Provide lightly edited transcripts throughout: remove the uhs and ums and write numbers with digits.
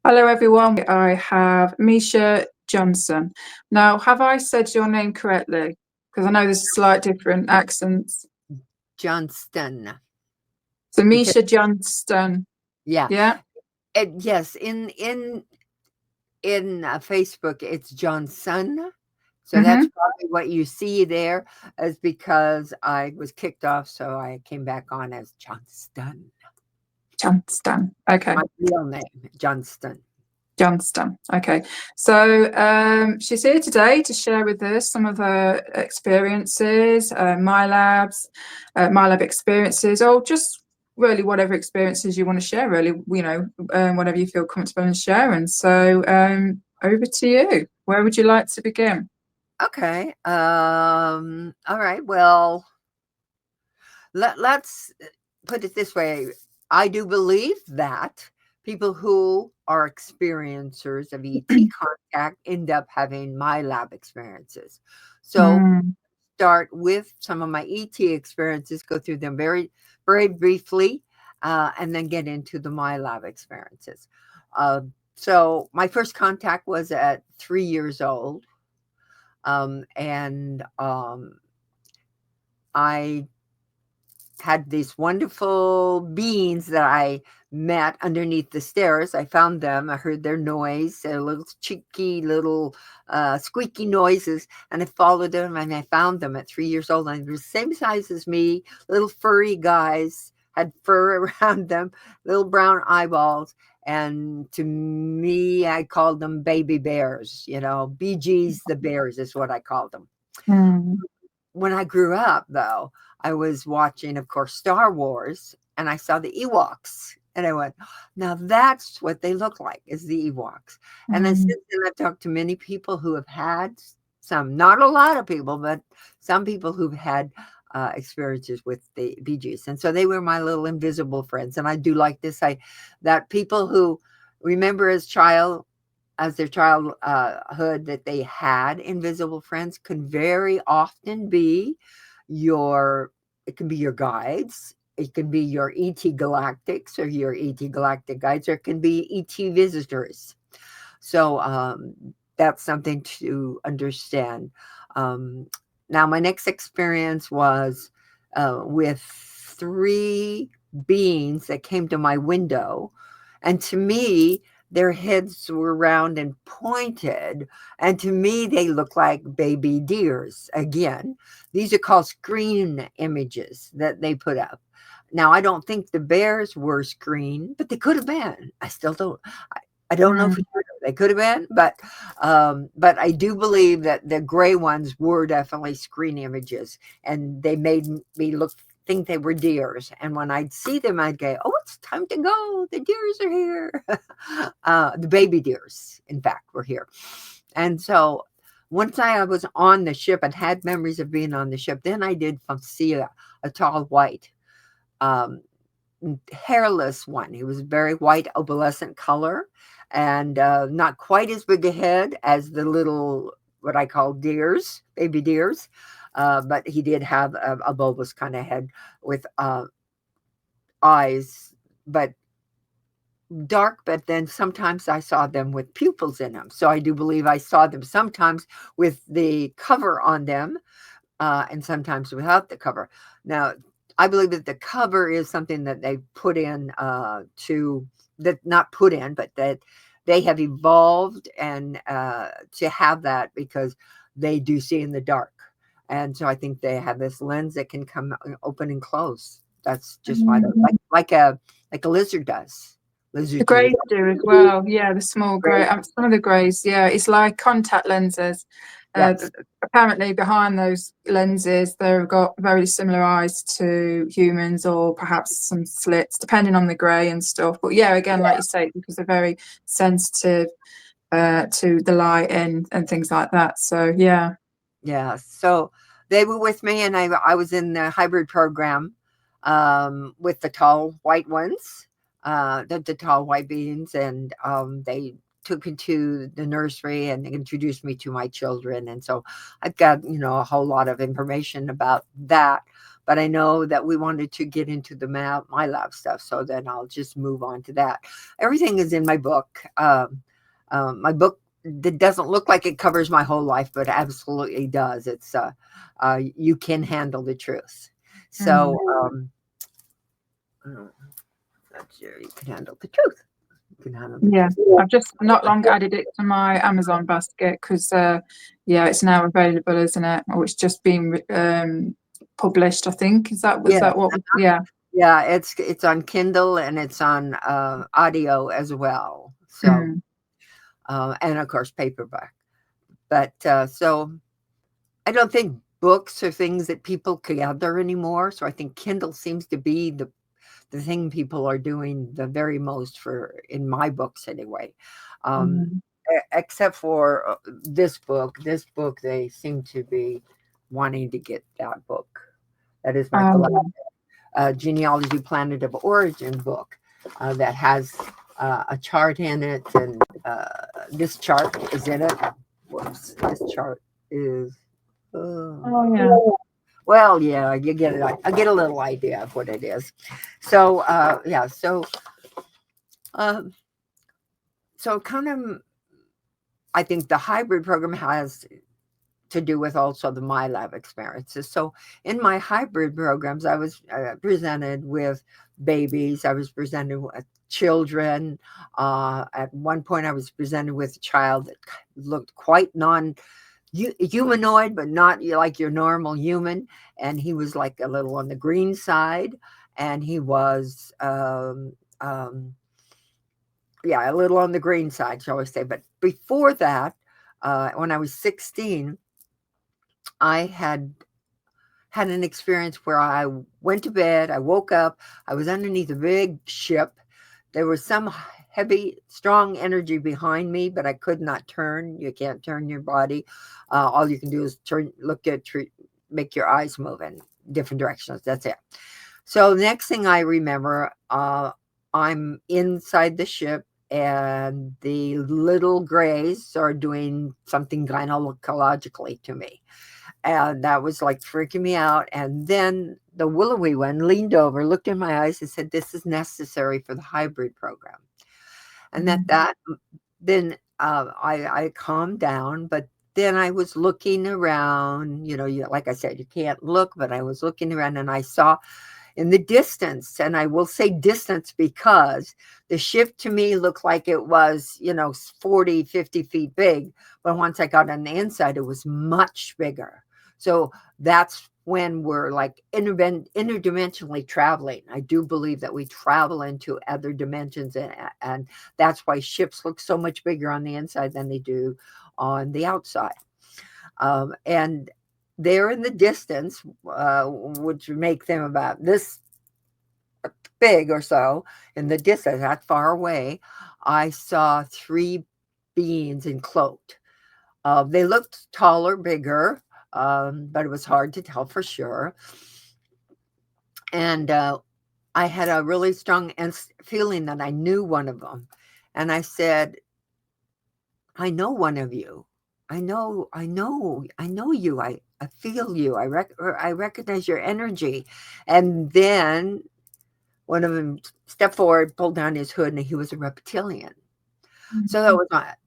Hello, everyone. I have Miesha Johnston. Now, have I said your name correctly? Because I know there's slight different accents. Johnston. So Because Miesha Johnston. yeah, Yeah. yes, in Facebook it's Johnson. So that's Mm-hmm. probably what you see there is because I was kicked off, so I came back on as Johnston. Johnston. Okay. My real name, Johnston. Johnston. Okay. So she's here today to share with us some of her experiences, my lab experiences, or just really whatever experiences you want to share, really, whatever you feel comfortable in sharing. So over to you. Where would you like to begin? Okay. All right. Well, let's put it this way. I do believe that people who are experiencers of ET contact end up having my lab experiences. So Mm, start with some of my ET experiences, go through them very, very briefly, and then get into the my lab experiences. Uh, so my first contact was at 3 years old, and I had these wonderful beings that I met underneath the stairs. I found them. I heard their noise, their little cheeky little squeaky noises, and I followed them and I found them at 3 years old. And they were the same size as me, little furry guys, had fur around them, little brown eyeballs. And to me, I called them baby bears, BGs, the bears is what I called them. mm, When I grew up, though, I was watching, of course, Star Wars, and I saw the Ewoks. And I went, now that's what they look like, is the Ewoks. And then mm, since then, I've talked to many people who have had some, not a lot of people, but some people who've had experiences with the BGs. And so they were my little invisible friends. And I do like to say that people who remember as their childhood that they had invisible friends can very often be it can be your guides, it can be your ET galactics or your ET galactic guides, or it can be ET visitors. So that's something to understand. um, Now my next experience was with three beings that came to my window, and to me their heads were round and pointed, and to me they look like baby deers. Again, these are called screen images that they put up. Now I don't think the bears were screen, but they could have been. I don't know for mm. sure. They could have been, but I do believe that the gray ones were definitely screen images, and they made me think they were deers. And when I'd see them, I'd go, "Oh, it's time to go! The deers are here." The baby deers, in fact, were here. And so once I was on the ship and had memories of being on the ship, then I did see a tall white. Um, Hairless one. He was very white, opalescent color, and not quite as big a head as the little, what I call deers, baby deers. But he did have a bulbous kind of head with eyes, but dark. But then sometimes I saw them with pupils in them. So I do believe I saw them sometimes with the cover on them, and sometimes without the cover. Now, I believe that the cover is something that they put in not put in, but that they have evolved and to have that because they do see in the dark. And so I think they have this lens that can come open and close. That's just why, Mm. like a lizard does. The Lizards do greys do as that. well. Yeah, the small grey. Great. Some of the greys. Yeah, it's like contact lenses. Yes. Apparently, behind those lenses, they've got very similar eyes to humans, or perhaps some slits, depending on the grey and stuff. But yeah, again, like you say, because they're very sensitive to the light and things like that. So yeah. Yeah, so they were with me, and I was in the hybrid program with the tall white ones, the tall white beings, and they took me to the nursery and introduced me to my children, and so I've got a whole lot of information about that. but I know that we wanted to get into the MILAB stuff, so then I'll just move on to that. Everything is in my book. My book that doesn't look like it covers my whole life, but absolutely does. It's You Can Handle the Truth. So not sure you can handle the truth. You can handle the truth. I've just not long added it to my Amazon basket because it's now available, isn't it? Or it's just been published, I think. Is that what? Yeah, it's on Kindle and it's on audio as well. So and of course paperback. But so I don't think books are things that people gather anymore. So I think Kindle seems to be the thing people are doing the very most for, in my books anyway. Except for this book. This book, they seem to be wanting to get that book. That is my Genealogy Planet of Origin book that has a chart in it, and this chart is in it. Whoops, this chart is. Well, yeah, you get it. I get a little idea of what it is. So, so kind of, I think the hybrid program has to do with also the MILAB experiences. So in my hybrid programs, I was presented with babies. I was presented with children. At one point, I was presented with a child that looked quite humanoid, but not like your normal human. And he was like a little on the green side. And he was, a little on the green side, shall we say. But before that, when I was 16, I had an experience where I went to bed, I woke up, I was underneath a big ship. There was some heavy, strong energy behind me, but I could not turn. You can't turn your body. All you can do is make your eyes move in different directions. That's it. So the next thing I remember, I'm inside the ship, and the little grays are doing something gynecologically to me. And that was like freaking me out. And then the willowy one leaned over, looked in my eyes, and said, "This is necessary for the hybrid program." And then I calmed down, but then I was looking around, like I said, you can't look, but I was looking around, and I saw in the distance, and I will say distance because the ship to me looked like it was, 40, 50 feet big. But once I got on the inside, it was much bigger. So that's when we're like interdimensionally traveling. I do believe that we travel into other dimensions, and that's why ships look so much bigger on the inside than they do on the outside. And there in the distance, which would make them about this big or so in the distance, that far away, I saw 3 beings encloaked. They looked taller, bigger, but it was hard to tell for sure. And I had a really strong feeling that I knew one of them. And I said, "I know one of you. I know you. I feel you. I recognize your energy." And then one of them stepped forward, pulled down his hood, and he was a reptilian. So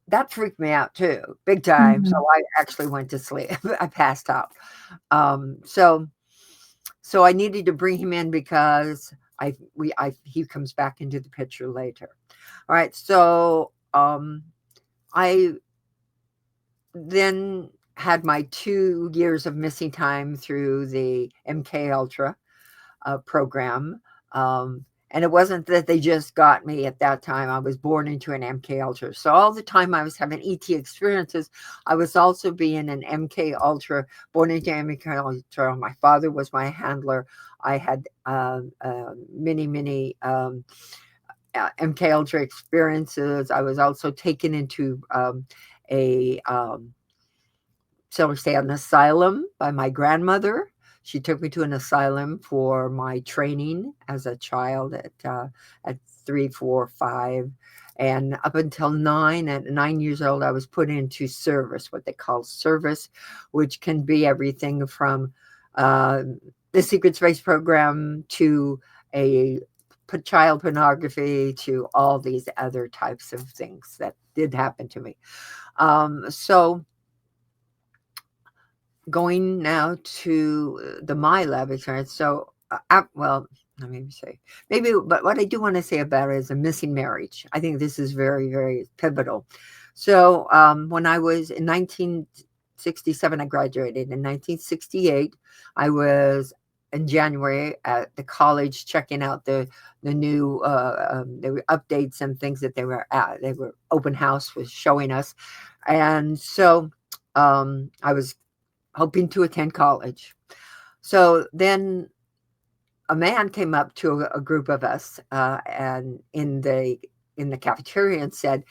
that freaked me out too, big time. So I actually went to sleep. I passed out. So I needed to bring him in because he comes back into the picture later. All right. So I then had my 2 years of missing time through the MK-Ultra program. And it wasn't that they just got me at that time. I was born into an MK-Ultra. So all the time I was having ET experiences, I was also being an MK-Ultra, born into MK-Ultra. My father was my handler. I had many MK-Ultra experiences. I was also taken into shall we say, an asylum by my grandmother. She took me to an asylum for my training as a child at 3, 4, 5. And up until 9, at 9 years old, I was put into service, what they call service, which can be everything from the secret space program to a child pornography to all these other types of things that did happen to me. So going now to the MILAB experience. So, well, let me say, maybe, but what I do want to say about it is a missing marriage. I think this is very, very pivotal. So when I was in 1967, I graduated. In 1968, I was in January at the college checking out the new there were updates and things that they were open house was showing us. And so I was hoping to attend college. So then a man came up to a group of us and in the cafeteria and said,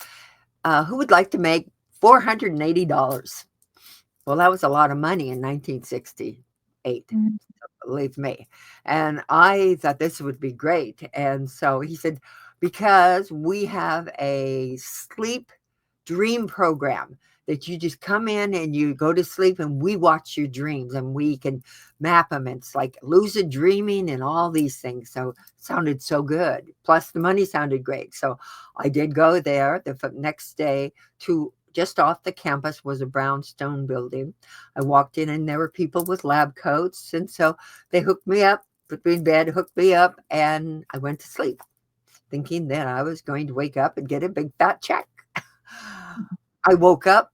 who would like to make $480? Well, that was a lot of money in 1968, believe me. And I thought this would be great. And so he said, because we have a sleep dream program that you just come in and you go to sleep and we watch your dreams and we can map them. It's like lucid dreaming and all these things. So it sounded so good. Plus the money sounded great. So I did go there. The next day to just off the campus was a brownstone building. I walked in and there were people with lab coats. And so they hooked me up, put me in bed, hooked me up, and I went to sleep thinking that I was going to wake up and get a big fat check. I woke up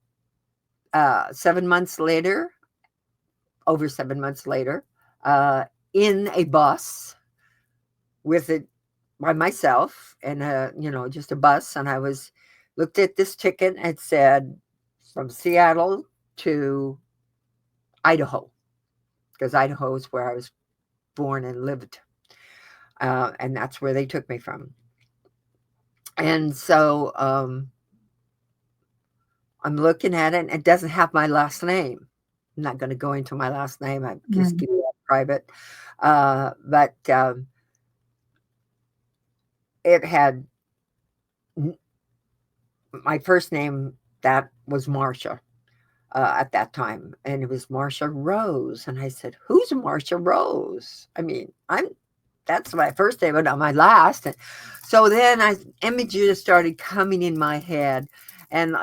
7 months later, over 7 months later, in a bus with it by myself and just a bus. And I looked at this ticket and it said from Seattle to Idaho, because Idaho is where I was born and lived. And that's where they took me from. And so I'm looking at it and it doesn't have my last name. I'm not going to go into my last name. I just keep it private. But it had my first name, that was Marsha at that time. And it was Marsha Rose. And I said, who's Marsha Rose? I mean, that's my first name, but not my last. And so then images started coming in my head. And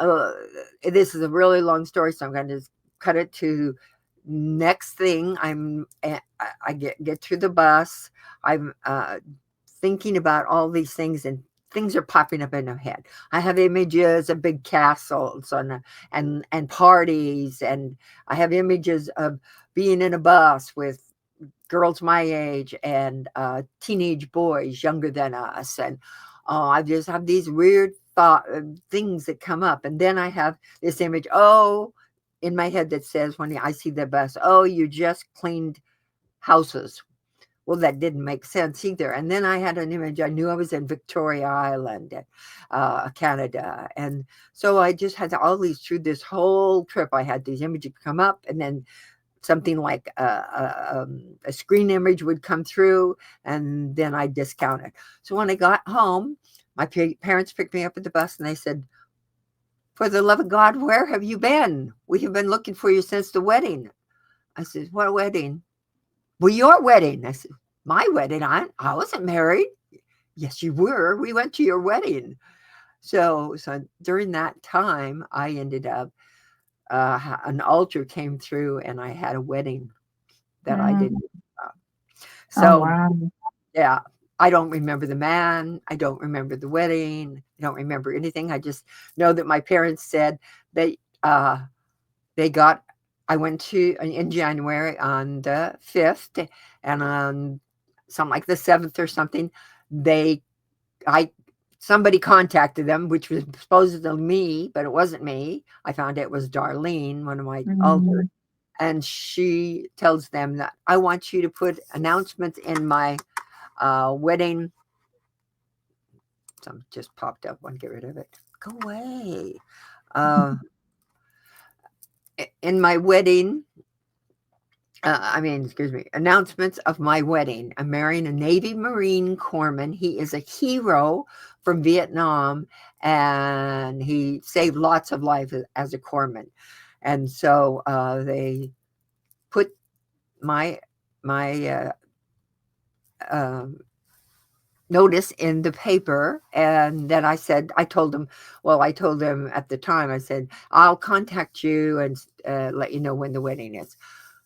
this is a really long story, so I'm going to just cut it to next thing. I get to the bus. I'm thinking about all these things, and things are popping up in my head. I have images of big castles and parties, and I have images of being in a bus with girls my age and teenage boys younger than us. And I just have these weird things that come up. And then I have this image, in my head that says, when I see the bus, you just cleaned houses. Well, that didn't make sense either. And then I had an image. I knew I was in Victoria Island, Canada. And so I just had all these, through this whole trip, I had these images come up, and then something like a screen image would come through, and then I discount it. So when I got home, my parents picked me up at the bus and they said, for the love of God, where have you been? We have been looking for you since the wedding. I said, what wedding? Well, your wedding. I said, my wedding? I wasn't married. Yes, you were. We went to your wedding. So during that time, I ended up, an altar came through and I had a wedding that I didn't. So, wow. Yeah, I don't remember the man. I don't remember the wedding. I don't remember anything. I just know that my parents said they got, I went to in January on the 5th, and on something like the 7th or something, somebody contacted them, which was supposedly me, but it wasn't me. I found it was Darlene, one of my elders, and she tells them that I want you to put announcements in my wedding. Some just popped up. Want to get rid of it? Go away. In my wedding, announcements of my wedding. I'm marrying a Navy Marine corpsman. He is a hero from Vietnam, and he saved lots of lives as a corpsman. And so they put my notice in the paper. And then I told them at the time, I said, I'll contact you and let you know when the wedding is.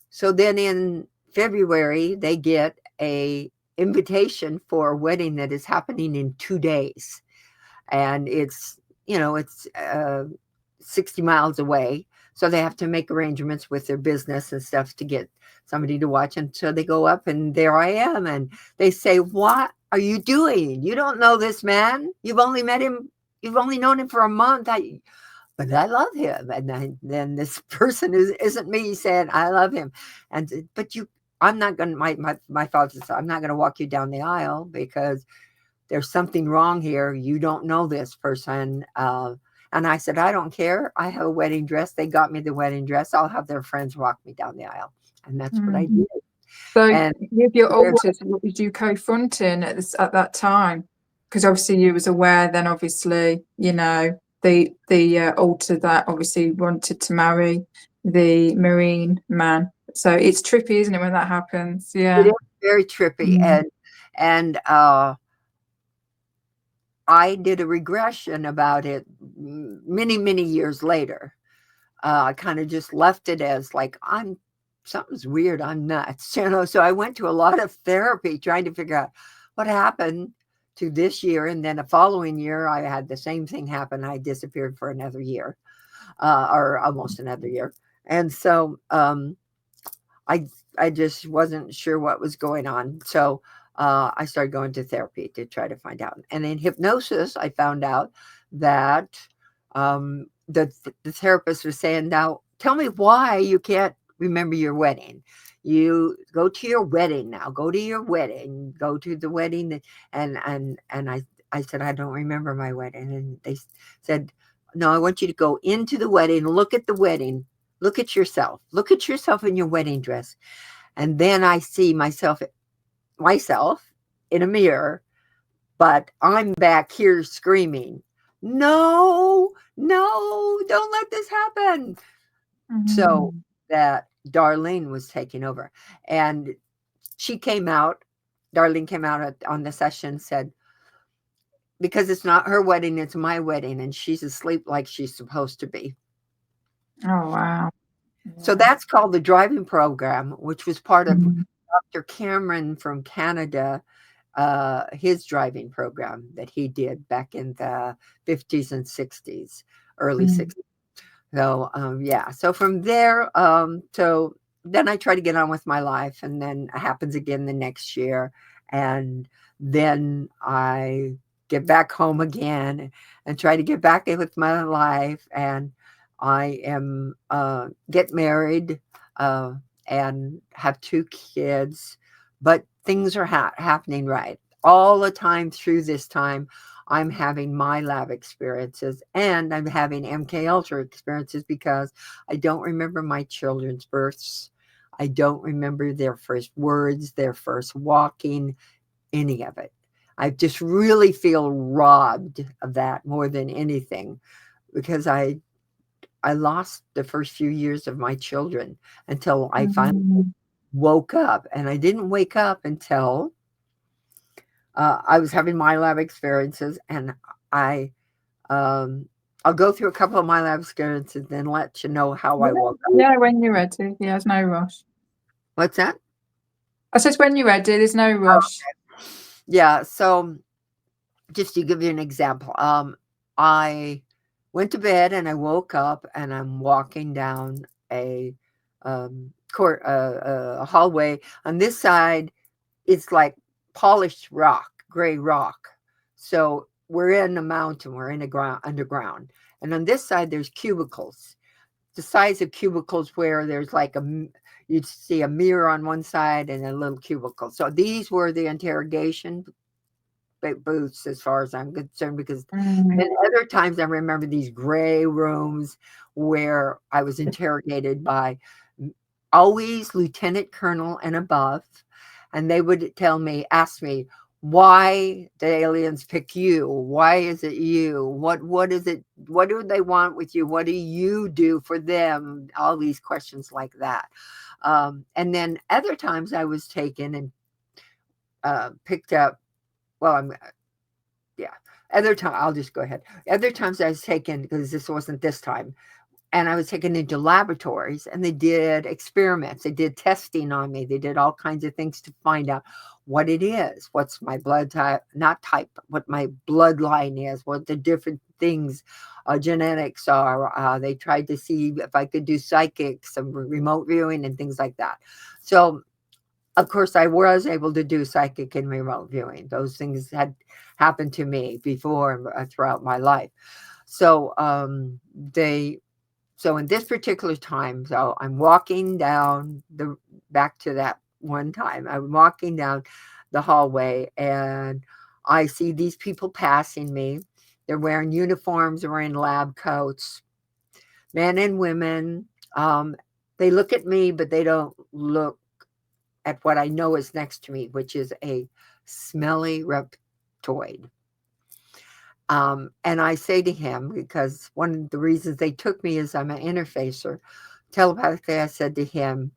So then in February, they get a invitation for a wedding that is happening in 2 days. And it's 60 miles away. So they have to make arrangements with their business and stuff to get somebody to watch. And so they go up, and there I am. And they say, what are you doing? You don't know this man. You've only met him. You've only known him for a month. But I love him. And then this person isn't me saying, I love him. But I'm not going to, my father said, I'm not going to walk you down the aisle because there's something wrong here. You don't know this person. And I said, I don't care. I have a wedding dress. They got me the wedding dress. I'll have their friends walk me down the aisle. And that's what I did. So and with your alters, what was you confronting at that time? Because obviously you was aware then, obviously, the alter that obviously wanted to marry the Marine man. So it's trippy, isn't it, when that happens? Yeah. It is very trippy. And I did a regression about it many, many years later. I kind of just left it as like, something's weird. I'm nuts, So I went to a lot of therapy trying to figure out what happened to this year. And then the following year, I had the same thing happen. I disappeared for another year, or almost another year. And so I just wasn't sure what was going on. So I started going to therapy to try to find out. And in hypnosis, I found out that the therapist was saying, now tell me why you can't remember your wedding. You go to your wedding now. Go to your wedding. Go to the wedding. And I said, I don't remember my wedding. And they said, no, I want you to go into the wedding, look at the wedding, look at yourself in your wedding dress. And then I see myself in a mirror, but I'm back here screaming, no, don't let this happen. So that Darlene was taking over, and Darlene came out on the session, said, because it's not her wedding, it's my wedding, and she's asleep like she's supposed to be. Oh, wow. So that's called the driving program, which was part of Dr. Cameron from Canada, his driving program that he did back in the 50s and 60s, early 60s. So, so from there, so then I try to get on with my life, and then it happens again the next year. And then I get back home again and try to get back in with my life. And I am get married and have 2 kids, but things are happening right all the time. Through this time, I'm having MILAB experiences, and I'm having MK-Ultra experiences because I don't remember my children's births. I don't remember their first words, their first walking, any of it. I just really feel robbed of that more than anything, because I lost the first few years of my children until I finally woke up. And I didn't wake up until I was having MILAB experiences. And I'll go through a couple of MILAB experiences, then let you know how I woke up. Yeah, when you're ready. Yeah, there's no rush. What's that? I said when you're ready, there's no rush. Okay. Yeah, so just to give you an example, I went to bed and I woke up and I'm walking down a hallway. On this side, it's like polished rock, gray rock. So we're in a mountain, we're in a underground. And on this side, there's cubicles, the size of cubicles where there's like you'd see a mirror on one side and a little cubicle. So these were the interrogation booths, as far as I'm concerned, because then other times I remember these gray rooms where I was interrogated by always lieutenant colonel and above, and they would ask me, why the aliens pick you? Why is it you? What is it? What do they want with you? What do you do for them? All these questions like that. And then other times I was taken and picked up. Well, yeah. Other time, I'll just go ahead. Other times I was taken, because this wasn't this time, and I was taken into laboratories, and they did experiments. They did testing on me. They did all kinds of things to find out what it is, what's my blood type, not type, what my bloodline is, what the different things, genetics are. They tried to see if I could do psychic, some remote viewing and things like that. So, of course, I was able to do psychic and remote viewing. Those things had happened to me before throughout my life. So so in this particular time, so I'm walking down back to that one time, I'm walking down the hallway and I see these people passing me. They're wearing uniforms, they're wearing lab coats, men and women. They look at me, but they don't look at what I know is next to me, which is a smelly reptoid. And I say to him, because one of the reasons they took me is I'm an interfacer, telepathically, I said to him,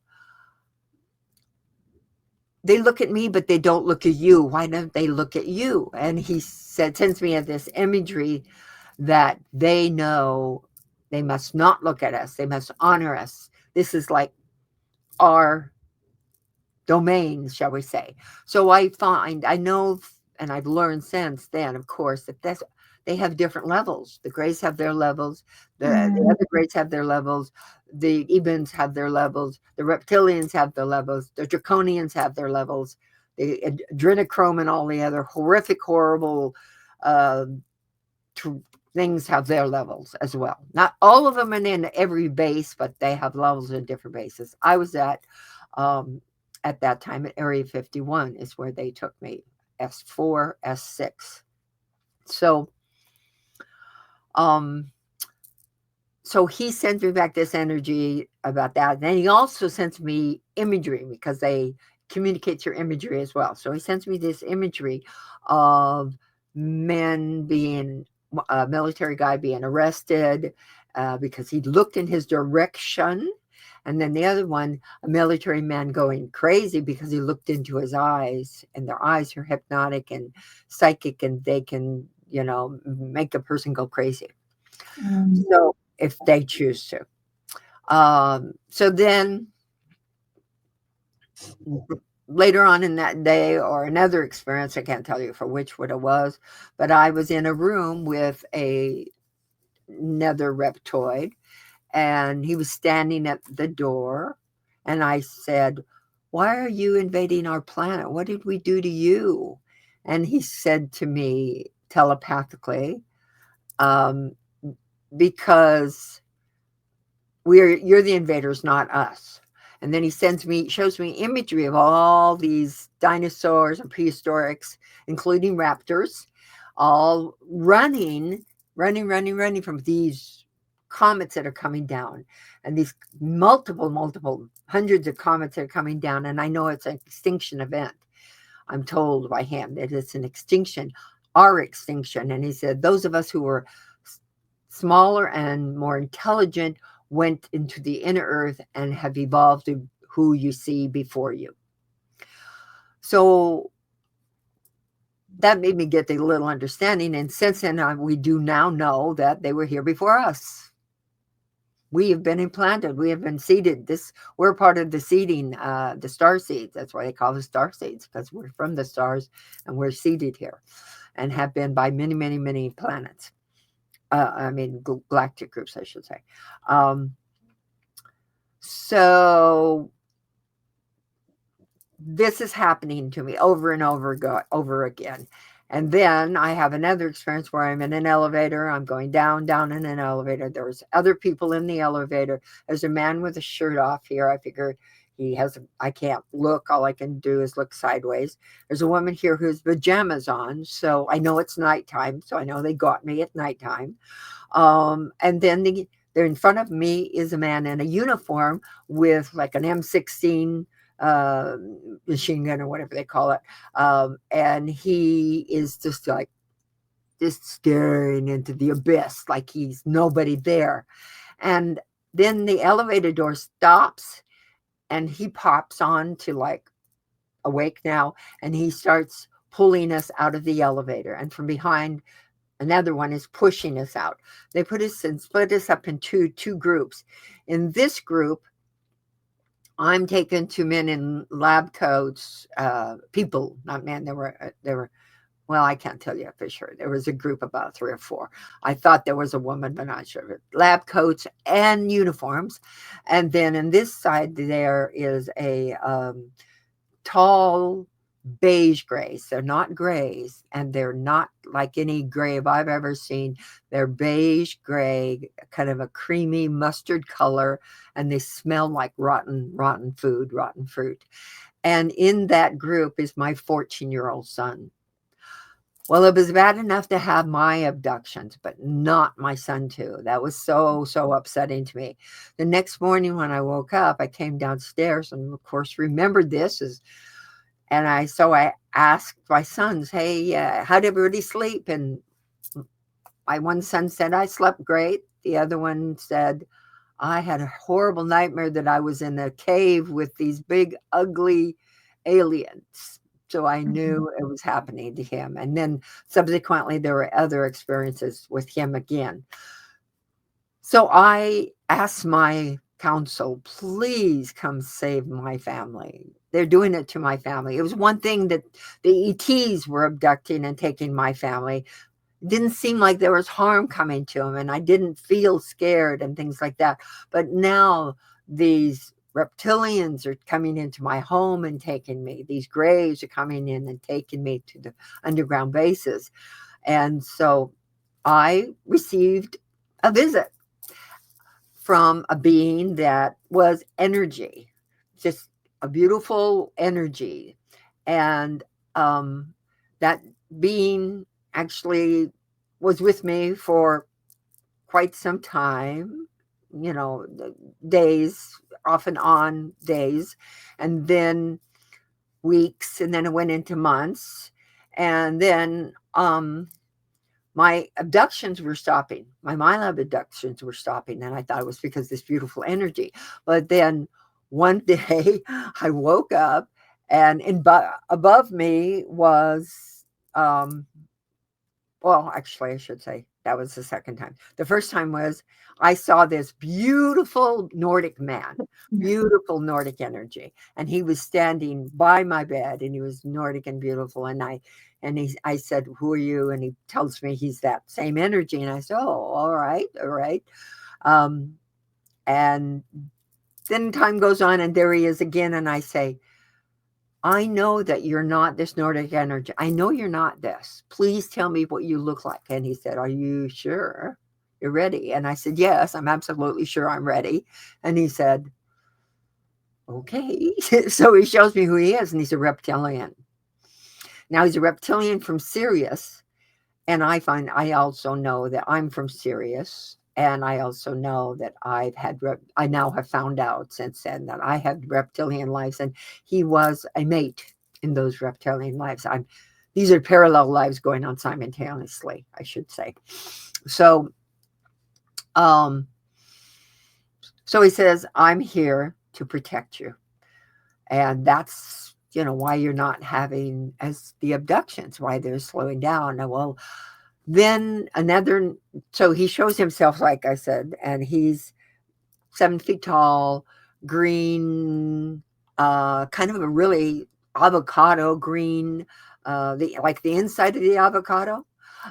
they look at me, but they don't look at you. Why don't they look at you? And he sends me this imagery that they know they must not look at us. They must honor us. This is like our domains, shall we say. So I know, and I've learned since then, of course, that they have different levels. The Greys have their levels. The other Greys have their levels. The Ebens have their levels. The Reptilians have their levels. The Draconians have their levels. The Adrenochrome and all the other horrific, horrible things have their levels as well. Not all of them are in every base, but they have levels in different bases. I was at that time at Area 51 is where they took me, S4, S6. So, so he sends me back this energy about that. And then he also sends me imagery, because they communicate through imagery as well. So he sends me this imagery of men being, a military guy being arrested because he looked in his direction. And then the other one, a military man going crazy because he looked into his eyes, and their eyes are hypnotic and psychic, and they can, make a person go crazy. So if they choose to. So then later on in that day, or another experience, I can't tell you for which what it was, but I was in a room with another reptoid, and he was standing at the door, and I said, "Why are you invading our planet? What did we do to you?" And he said to me telepathically, because you're the invaders, not us. And then he shows me imagery of all these dinosaurs and prehistorics, including raptors, all running from these comets that are coming down, and these multiple hundreds of comets that are coming down. And I know it's an extinction event. I'm told by him that it's an extinction, our extinction. And he said, those of us who were smaller and more intelligent went into the inner earth and have evolved to who you see before you. So that made me get a little understanding. And since then, we do now know that they were here before us. We have been implanted. We have been seeded. We're part of the seeding, the star seeds. That's why they call us star seeds, because we're from the stars and we're seeded here, and have been by many, many, many planets. Galactic groups, I should say. So this is happening to me over and over again. And then I have another experience where I'm in an elevator. I'm going down in an elevator. There's other people in the elevator. There's a man with a shirt off here. I figure I can't look. All I can do is look sideways. There's a woman here who has pajamas on. So I know it's nighttime. So I know they got me at nighttime. And then there in front of me is a man in a uniform with like an M16 uh, machine gun or whatever they call it. And he is just like, just staring into the abyss like he's nobody there. And then the elevator door stops and he pops on to like awake now, and he starts pulling us out of the elevator. And from behind, another one is pushing us out. They put us and split us up into two groups. In this group, I'm taken to men in lab coats, people, not men. There were, well, I can't tell you for sure. There was a group about 3 or 4. I thought there was a woman, but not sure. Lab coats and uniforms. And then in this side, there is a tall beige grays. They're not grays, and they're not like any gray I've ever seen. They're beige gray, kind of a creamy mustard color, and they smell like rotten food, rotten fruit. And in that group is my 14-year-old son. Well, it was bad enough to have my abductions, but not my son too. That was so upsetting to me. The next morning when I woke up, I came downstairs and of course remembered this and I asked my sons, hey, how did everybody sleep? And my one son said, I slept great. The other one said, I had a horrible nightmare that I was in a cave with these big, ugly aliens. So I knew it was happening to him. And then subsequently, there were other experiences with him again. So I asked my counsel, please come save my family. They're doing it to my family. It was one thing that the ETs were abducting and taking my family. It didn't seem like there was harm coming to them, and I didn't feel scared and things like that. But now these reptilians are coming into my home and taking me. These grays are coming in and taking me to the underground bases. And so I received a visit from a being that was energy, just a beautiful energy. And that being actually was with me for quite some time, days, off and on days, and then weeks, and then it went into months. And then my abductions were stopping. My MILAB abductions were stopping. And I thought it was because of this beautiful energy. But then one day I woke up and above me was, well, actually, I should say that was the second time. The first time was I saw this beautiful Nordic man, beautiful Nordic energy. And he was standing by my bed and he was Nordic and beautiful. And I said, who are you? And he tells me he's that same energy. And I said, oh, all right. All right. And then time goes on and there he is again. And I say, I know that you're not this Nordic energy. I know you're not this. Please tell me what you look like. And he said, are you sure you're ready? And I said, yes, I'm absolutely sure I'm ready. And he said, okay. So he shows me who he is, and he's a reptilian. Now he's a reptilian from Sirius. And I also know that I'm from Sirius. And I also know that I now have found out since then that I had reptilian lives, and he was a mate in those reptilian lives. These are parallel lives going on simultaneously, I should say. So, so he says, I'm here to protect you. And that's, why you're not having as the abductions, why they're slowing down. And well, then so he shows himself, like I said, and he's 7 feet tall, green, kind of a really avocado green, like the inside of the avocado.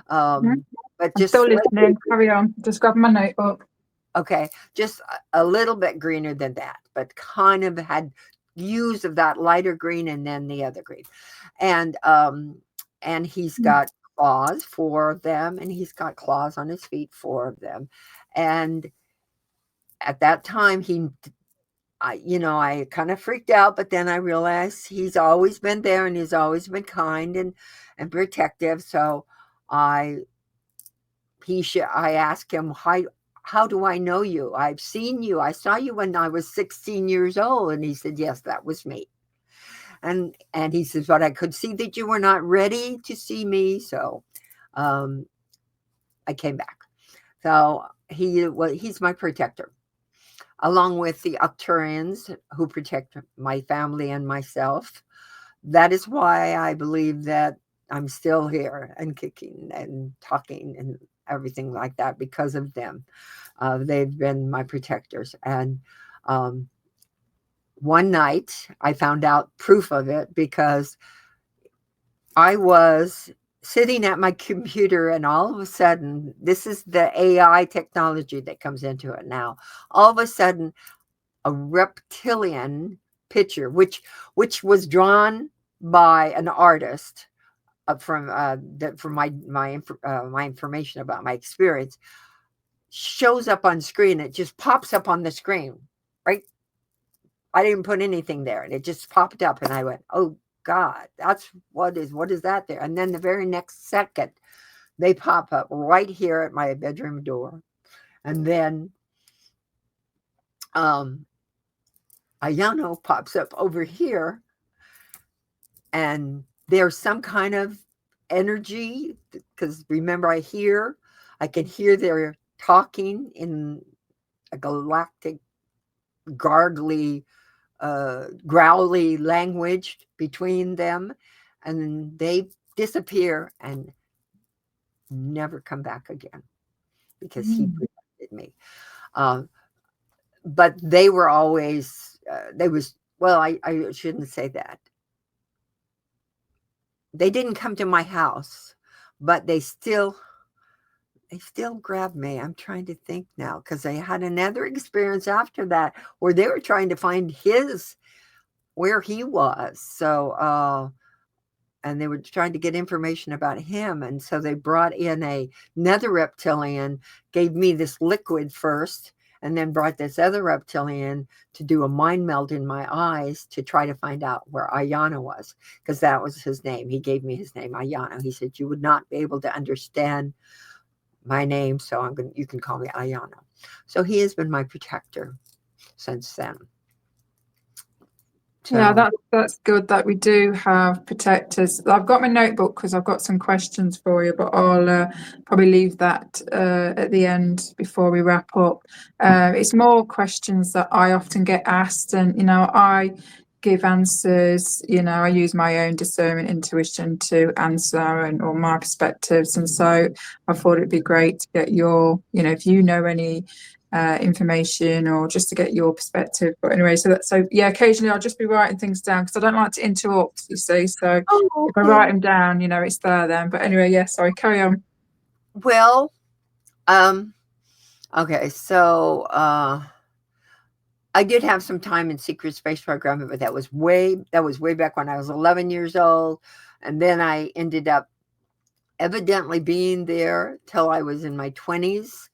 But just still listening. Carry on. Just grab my notebook. Okay, just a little bit greener than that, but kind of had hues of that lighter green and then the other green. And he's got claws, 4 of them, and he's got claws on his feet, 4 of them. And at that time, I kind of freaked out, but then I realized he's always been there and he's always been kind and protective. So I asked him, how do I know you? I've seen you. I saw you when I was 16 years old. And he said, yes, that was me. And he says, but I could see that you were not ready to see me. So I came back. So he's my protector, along with the Arcturians who protect my family and myself. That is why I believe that I'm still here and kicking and talking and everything like that, because of them. They've been my protectors. And one night I found out proof of it, because I was sitting at my computer, and all of a sudden, this is the AI technology that comes into it now. All of a sudden, a reptilian picture, which was drawn by an artist from my information about my experience, shows up on screen. It just pops up on the screen, right? I didn't put anything there, and it just popped up, and I went, "Oh God, that's what is that there?" And then the very next second, they pop up right here at my bedroom door, and then Ayano pops up over here, and there's some kind of energy, because remember, I can hear they're talking in a galactic gargly growly language between them, and then they disappear and never come back again, because he protected me. But they were always I shouldn't say that. They didn't come to my house, but they still grabbed me. I'm trying to think now, because I had another experience after that where they were trying to find where he was. So, and they were trying to get information about him. And so they brought in another reptilian, gave me this liquid first, and then brought this other reptilian to do a mind meld in my eyes to try to find out where Ayana was, because that was his name. He gave me his name, Ayana. He said, you would not be able to understand my name, so you can call me Ayana. So he has been my protector since then. So, yeah, that's good that we do have protectors. I've got my notebook because I've got some questions for you, but I'll probably leave that at the end before we wrap up. It's more questions that I often get asked, and I give answers. I use my own discernment, intuition to answer or my perspectives, and so I thought it'd be great to get your, if you know any information, or just to get your perspective. But anyway, so yeah, occasionally I'll just be writing things down because I don't like to interrupt, you see. So if I write them down, it's there then. But anyway, yeah, sorry, carry on. Well, okay, so I did have some time in secret space programming, but that was way back when I was 11 years old, and then I ended up evidently being there till I was in my 20s.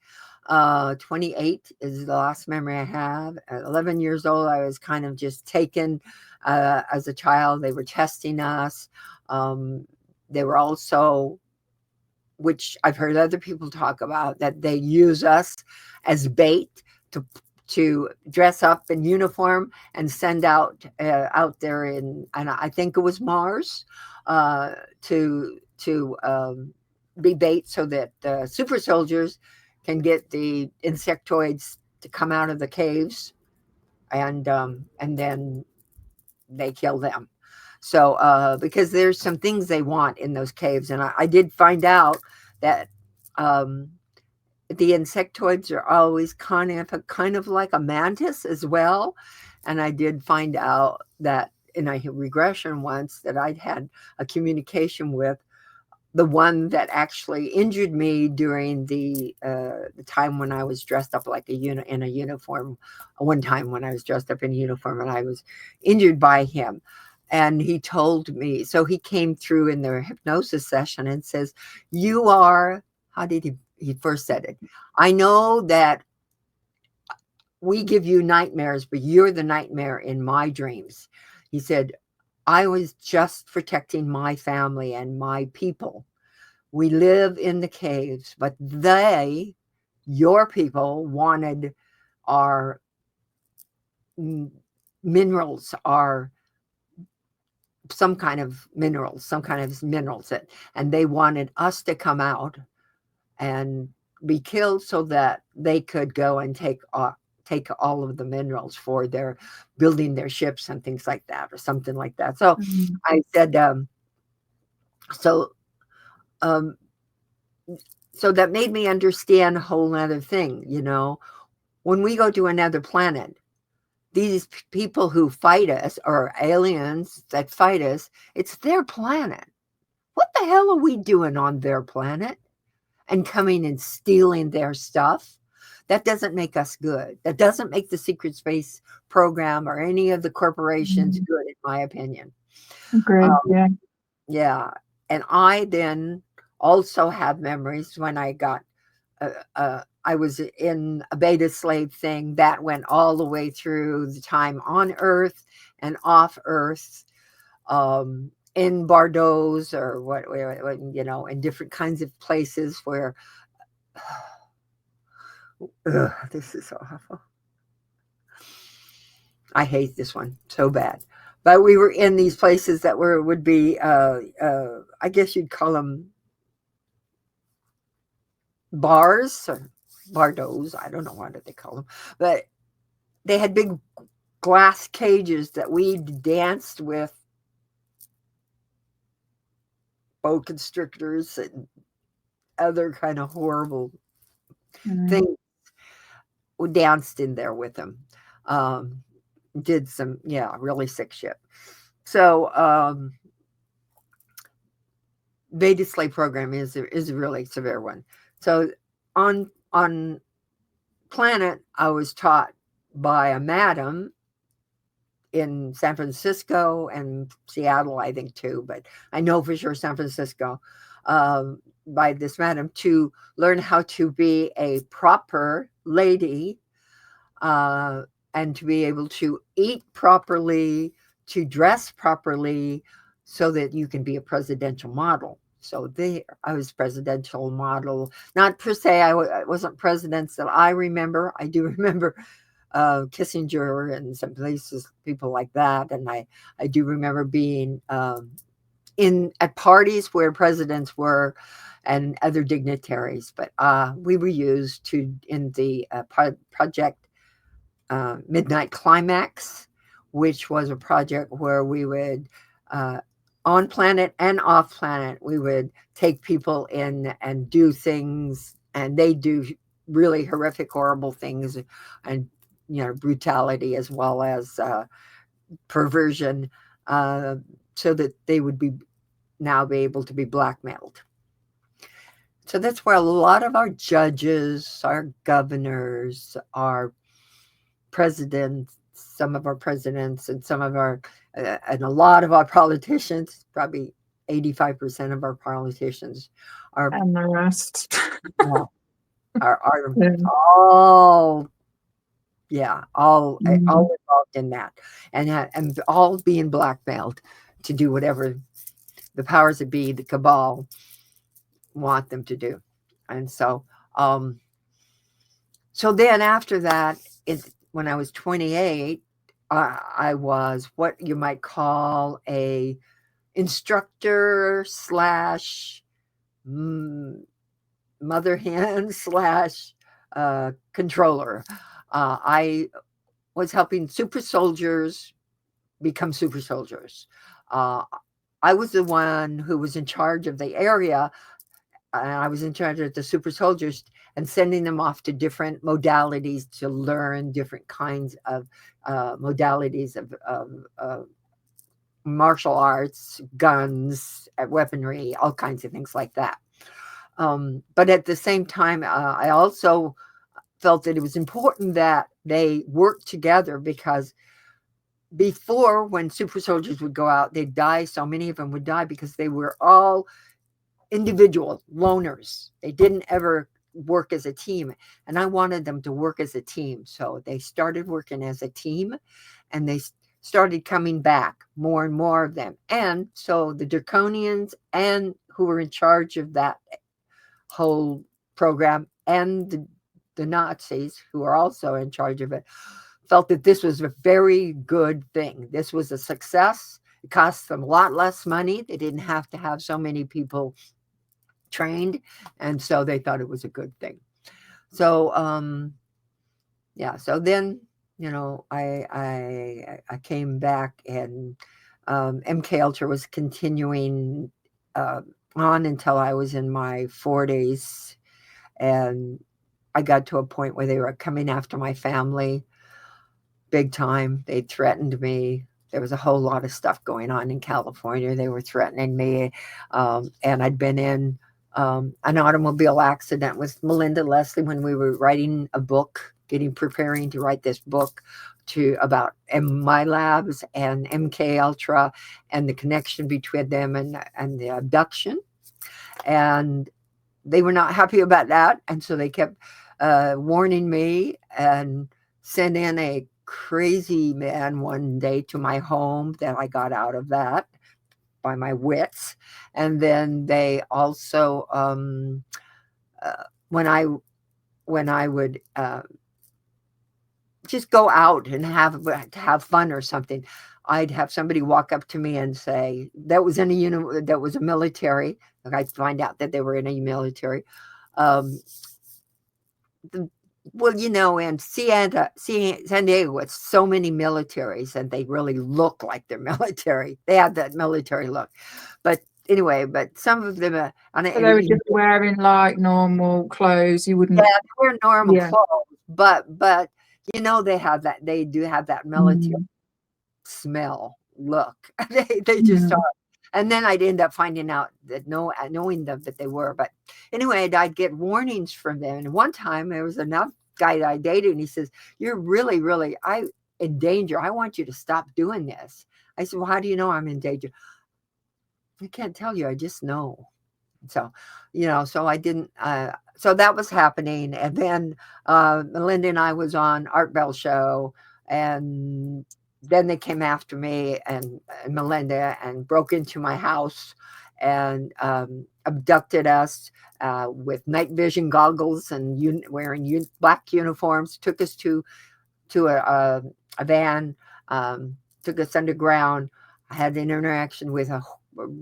28 is the last memory I have. At 11 years old, I was kind of just taken as a child. They were testing us. They were also, which I've heard other people talk about, that they use us as bait to dress up in uniform and send out there and I think it was Mars, to be bait so that the super soldiers can get the insectoids to come out of the caves, and then they kill them. So because there's some things they want in those caves, and I did find out that the insectoids are always kind of like a mantis as well. And I did find out that in a regression once that I'd had a communication with the one that actually injured me during the time when I was dressed up like in a uniform. One time when I was dressed up in a uniform and I was injured by him. And he told me, so he came through in the hypnosis session and says, you are, how did he first said it? I know that we give you nightmares, but you're the nightmare in my dreams. He said, I was just protecting my family and my people. We live in the caves, but your people wanted our minerals, our some kind of minerals, and they wanted us to come out and be killed so that they could go and take all of the minerals for their building their ships and things like that, or something like that. So I said, so that made me understand a whole other thing. When we go to another planet, these people who fight us, or aliens that fight us, it's their planet. What the hell are we doing on their planet and coming and stealing their stuff? That doesn't make us good. That doesn't make the secret space program or any of the corporations good, in my opinion. Great. Yeah. Yeah. And I then also have memories when I got, I was in a beta slave thing that went all the way through the time on Earth and off Earth, in Bordeaux, or what, in different kinds of places where, this is so awful. I hate this one so bad. But we were in these places that would be, I guess you'd call them bars or Bordeaux. I don't know what they call them, but they had big glass cages that we danced with boa constrictors and other kind of horrible things. We danced in there with them. Did some, really sick shit. So beta slave program is a really severe one. So on planet, I was taught by a madam in San Francisco and Seattle, I think too, but I know for sure San Francisco, by this madam, to learn how to be a proper lady, and to be able to eat properly, to dress properly, so that you can be a presidential model. So there, I was presidential model. Not per se, I wasn't presidents that I remember. I do remember Kissinger and some places, people like that. And I do remember being at parties where presidents were and other dignitaries. But we were used in the project Midnight Climax, which was a project where we would, on planet and off planet, we would take people in and do things, and they do really horrific, horrible things, and brutality as well as perversion, so that they would be able to be blackmailed. So that's where a lot of our judges, our governors, our presidents, some of our presidents, and some of our and a lot of our politicians, probably 85% of our politicians are, And the rest are all involved in that, and all being blackmailed to do whatever the powers that be, the cabal, want them to do. And so then after that, when I was 28, I was what you might call a instructor / mother hen / controller. I was helping super soldiers become super soldiers. I was the one who was in charge of the area. I was in charge of the super soldiers and sending them off to different modalities to learn different kinds of modalities of martial arts, guns, weaponry, all kinds of things like that. But at the same time, I also felt that it was important that they work together, because before, when super soldiers would go out, they'd die. So many of them would die because they were all individual loners. They didn't ever work as a team. And I wanted them to work as a team. So they started working as a team, and they started coming back, more and more of them. And so the Draconians, and who were in charge of that whole program, and the Nazis, who are also in charge of it, felt that this was a very good thing. This was a success, It cost them a lot less money. They didn't have to have so many people trained, and so they thought it was a good thing. So yeah, so then, you know, I came back, and MK-Ultra was continuing on until I was in my 40s, and I got to a point where they were coming after my family big time. They threatened me. There was a whole lot of stuff going on in California. They were threatening me, and I'd been in an automobile accident with Melinda Leslie when we were writing a book, preparing to write this book about MILABs and MK-Ultra and the connection between them and the abduction. And they were not happy about that. And so they kept warning me, and sent in a crazy man one day to my home that I got out of that by my wits. And then they also, when I would just go out and have fun or something, I'd have somebody walk up to me and say that was in a unit that was a military. Like, I'd find out that they were in a military. Well, you know, in San Diego, it's so many militaries, and they really look like they're military. They have that military look. But anyway, but some of them, So they were just wearing like normal clothes. You wouldn't. Yeah, they wear normal Yeah. clothes, but you know, they have that. They do have that military smell look. They just are. And then I'd end up finding out that knowing them that they were. But anyway, I'd get warnings from them. And one time there was another guy that I dated, and he says, "You're really, really in danger. I want you to stop doing this." I said, "Well, how do you know I'm in danger?" "I can't tell you. I just know." So, you know, so I didn't. So that was happening. And then Melinda and I was on Art Bell show, and then they came after me and Melinda and broke into my house and abducted us with night vision goggles and wearing black uniforms, took us to a van, took us underground. I had an interaction with a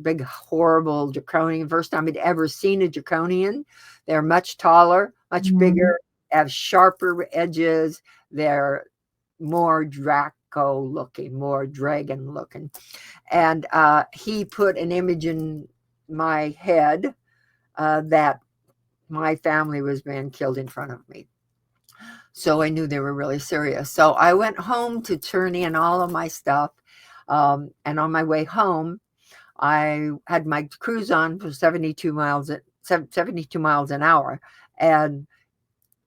big, horrible draconian. First time I'd ever seen a draconian. They're much taller, much bigger, have sharper edges. They're more Draco looking, more dragon looking. And he put an image in my head that my family was being killed in front of me. So I knew they were really serious. So I went home to turn in all of my stuff. And on my way home, I had my cruise on for 72 miles an hour, and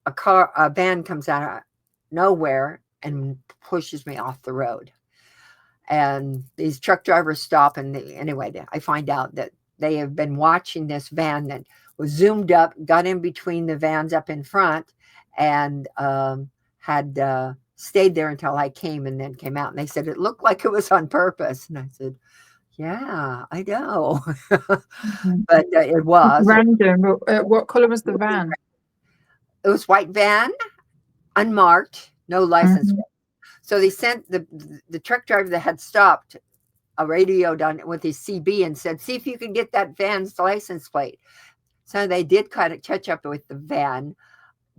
a van comes out of nowhere and pushes me off the road. And these truck drivers stop, and anyway, I find out that they have been watching this van that was zoomed up, got in between the vans up in front, and had stayed there until I came, and then came out. And they said it looked like it was on purpose. And I said, "Yeah, I know." But it was. Random. What color was the van? It was white van, unmarked, no license plate. So they sent the truck driver that had stopped a radio down with his CB and said, "See if you can get that van's license plate." So they did kind of catch up with the van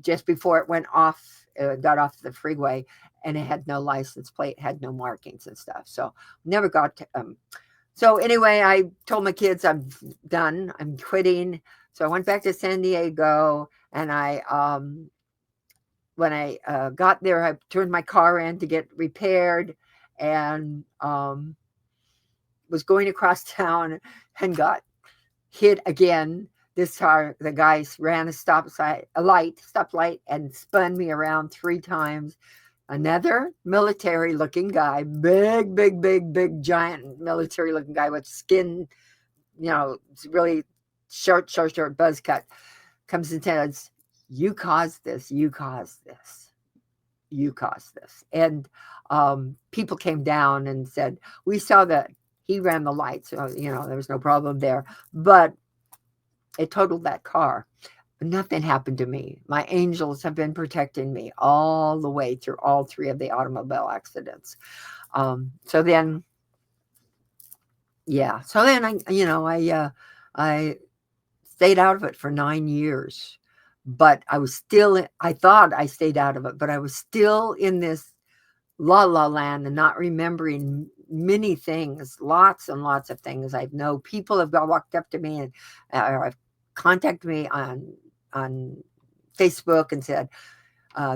just before it went off, got off the freeway, and it had no license plate, had no markings and stuff. So never got to. So anyway, I told my kids I'm done. I'm quitting. So I went back to San Diego, and when I got there, I turned my car in to get repaired, and was going across town and got hit again. This time, the guy ran a stoplight, and spun me around 3 times. Another military-looking guy, big, giant military-looking guy with skin, you know, really short buzz cut, comes and says, "You caused this. You caused this. You caused this." And people came down and said, "We saw that he ran the lights. So, you know, there was no problem there, but it totaled that car." Nothing happened to me. My angels have been protecting me all the way through all 3 of the automobile accidents. So then yeah. So then I stayed out of it for 9 years, but I was still, I thought I stayed out of it, but I was still in this la la land and not remembering many things, lots and lots of things. I know people have walked up to me and have contacted me on Facebook and said,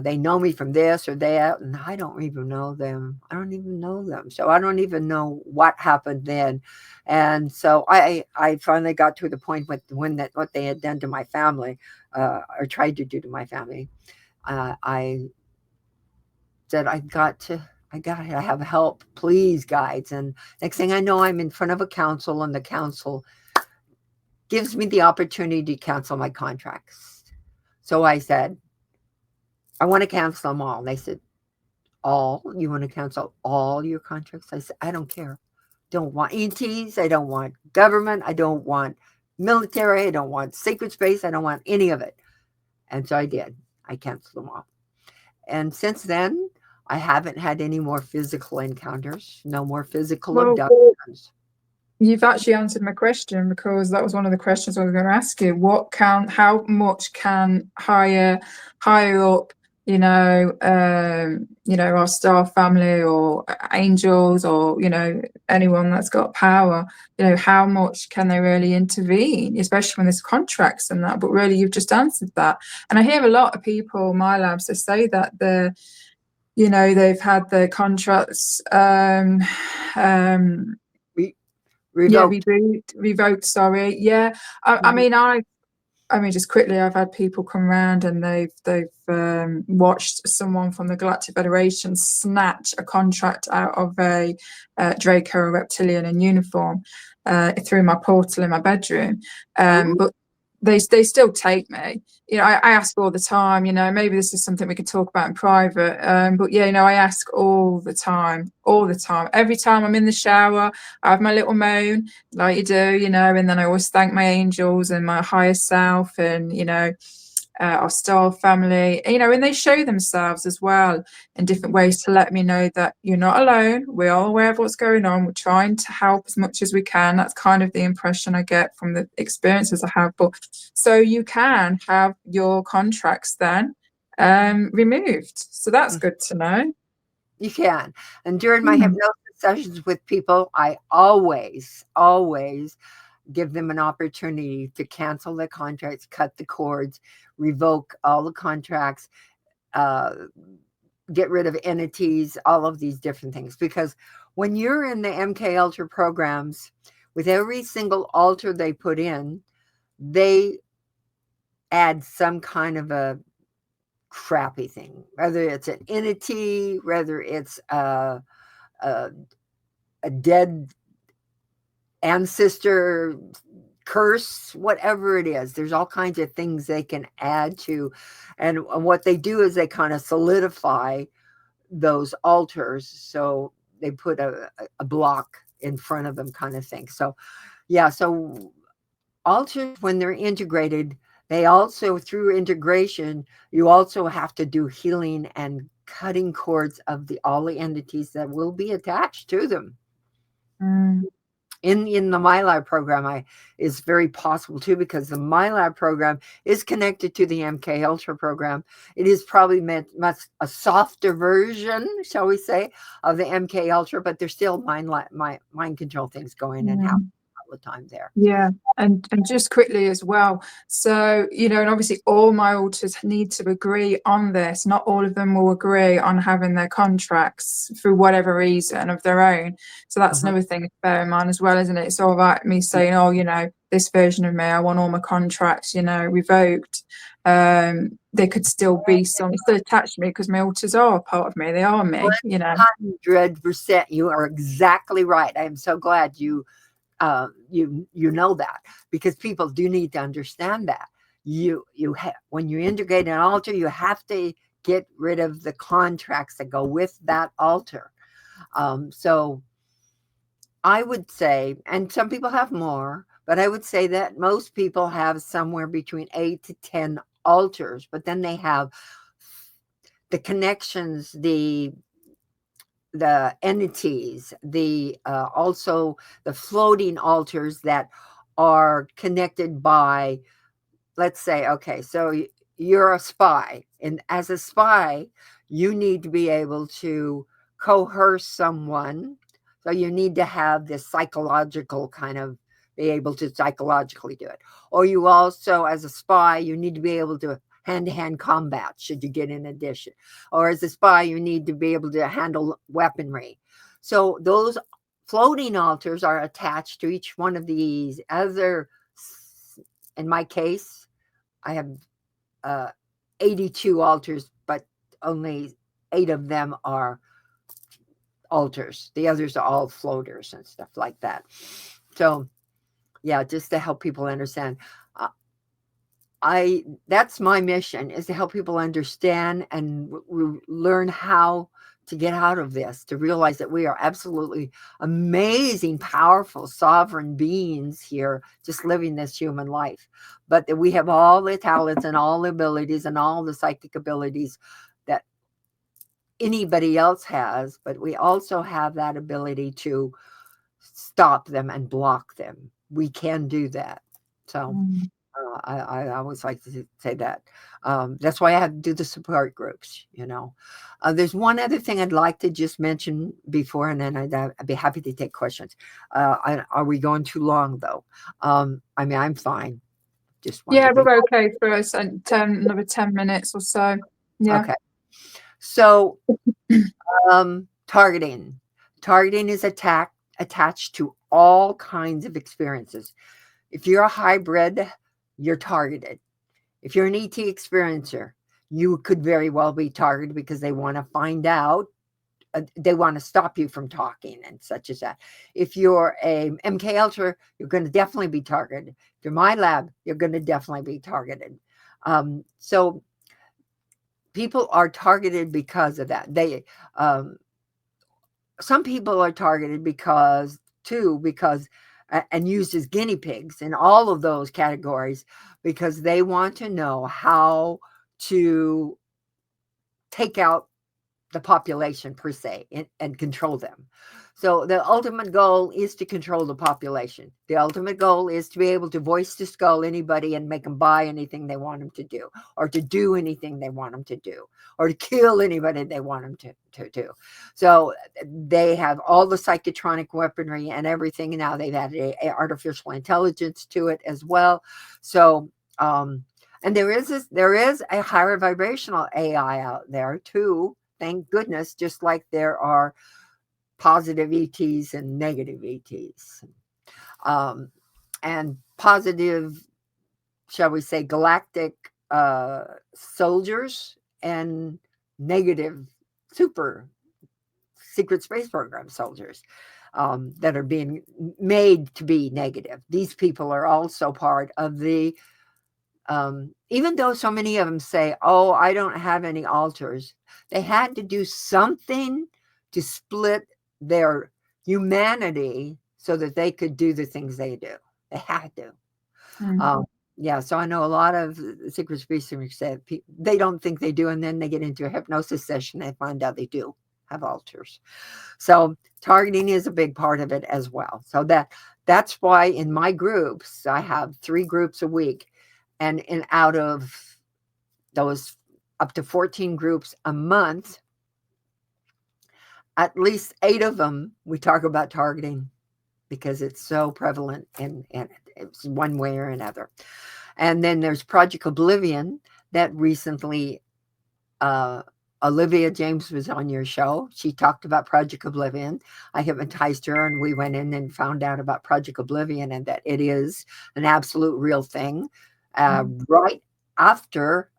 they know me from this or that, and I don't even know them. I don't even know them. So I don't even know what happened then. And so I finally got to the point with what they had done to my family, or tried to do to my family. I said, I got to have help, please, guides. And next thing I know, I'm in front of a council, and the council gives me the opportunity to cancel my contracts. So I said, I want to cancel them all. And they said, all? You want to cancel all your contracts? I said, I don't care. Don't want ETs. I don't want government. I don't want military. I don't want sacred space. I don't want any of it. And so I did. I canceled them all. And since then, I haven't had any more physical encounters, no more physical abductions. You've actually answered my question, because that was one of the questions I was going to ask you. How much can higher up, our star family or angels, or, anyone that's got power, how much can they really intervene, especially when there's contracts and that? But really, you've just answered that. And I hear a lot of people, my labs, they say that they've had their contracts revoked, sorry. Yeah. I mean, just quickly, I've had people come around and they've watched someone from the Galactic Federation snatch a contract out of a Draco, a reptilian in uniform, through my portal in my bedroom. But they still take me. I ask all the time, maybe this is something we could talk about in private. But yeah, I ask all the time. Every time I'm in the shower, I have my little moan, like you do, and then I always thank my angels and my higher self and, our star family, and they show themselves as well in different ways to let me know that you're not alone. We're all aware of what's going on. We're trying to help as much as we can. That's kind of the impression I get from the experiences I have. But so you can have your contracts then removed. So that's good to know. You can. And during my hypnosis sessions with people, I always give them an opportunity to cancel their contracts, cut the cords, revoke all the contracts, get rid of entities, all of these different things. Because when you're in the MK-Ultra programs, with every single altar they put in, they add some kind of a crappy thing, whether it's an entity, whether it's a dead ancestor curse, whatever it is. There's all kinds of things they can add to. And what they do is they kind of solidify those altars. So they put a block in front of them, kind of thing. So yeah, so altars, when they're integrated, they also, through integration, you also have to do healing and cutting cords of all the entities that will be attached to them. In the MILAB program, is very possible too, because the MILAB program is connected to the MK-Ultra program. It is probably much a softer version, shall we say, of the MK-Ultra, but there's still mind control things going and happening all the time there. Yeah. And just quickly as well, so and obviously all my altars need to agree on this. Not all of them will agree on having their contracts for whatever reason of their own. So that's another thing to bear in mind as well, isn't it? It's all about me saying, this version of me, I want all my contracts revoked. There could still be some still attached to me, because my altars are a part of me. They are me. 100%. You are exactly right. I am so glad you know that, because people do need to understand that when you integrate an altar, you have to get rid of the contracts that go with that altar. So I would say, and some people have more, but I would say that most people have somewhere between 8 to 10 altars, but then they have the connections, the the entities, the also the floating altars that are connected by, let's say, okay, so you're a spy, and as a spy, you need to be able to coerce someone. So you need to have this psychological kind of, be able to psychologically do it. Or you also, as a spy, you need to be able to hand-to-hand combat should you get in addition. Or as a spy, you need to be able to handle weaponry. So those floating altars are attached to each one of these. In my case, I have 82 altars, but only 8 of them are altars. The others are all floaters and stuff like that. So, yeah, just to help people understand. That's my mission, is to help people understand and learn how to get out of this, to realize that we are absolutely amazing, powerful, sovereign beings here, just living this human life. But that we have all the talents and all the abilities and all the psychic abilities that anybody else has, but we also have that ability to stop them and block them. We can do that. So I always like to say that. That's why I have to do the support groups, you know. There's one other thing I'd like to just mention before, and then I'd be happy to take questions. Are we going too long, though? I mean, I'm fine. Just wanted Yeah, to be we're okay for us, and another 10 minutes or so. Yeah. okay. So, targeting. Targeting is attached to all kinds of experiences. If you're a hybrid, you're targeted. If you're an ET experiencer, you could very well be targeted because they want to find out, they want to stop you from talking and such as that. If you're a MK-Ultra, you're going to definitely be targeted. If you're MILAB, you're going to definitely be targeted. So people are targeted because of that. Some people are targeted because and used as guinea pigs in all of those categories, because they want to know how to take out the population per se and control them. So the ultimate goal is to control the population. The ultimate goal is to be able to voice to skull anybody and make them buy anything they want them to do, or to do anything they want them to do, or to kill anybody they want them to do. So they have all the psychotronic weaponry and everything. Now they've added artificial intelligence to it as well. So, and there is a higher vibrational AI out there too. Thank goodness, just like there are positive ETs and negative ETs. And positive, shall we say, galactic soldiers, and negative super secret space program soldiers that are being made to be negative. These people are also part of the even though so many of them say, oh, I don't have any altars, they had to do something to split their humanity so that they could do the things they do. They had to. Yeah, so I know a lot of secret speakers said they don't think they do, and then they get into a hypnosis session and find out they do have altars. So targeting is a big part of it as well. So that's why in my groups, I have 3 groups a week. And out of those up to 14 groups a month, at least 8 of them, we talk about targeting because it's so prevalent and it's one way or another. And then there's Project Oblivion that recently, Olivia James was on your show. She talked about Project Oblivion. I hypnotized her and we went in and found out about Project Oblivion and that it is an absolute real thing. Right after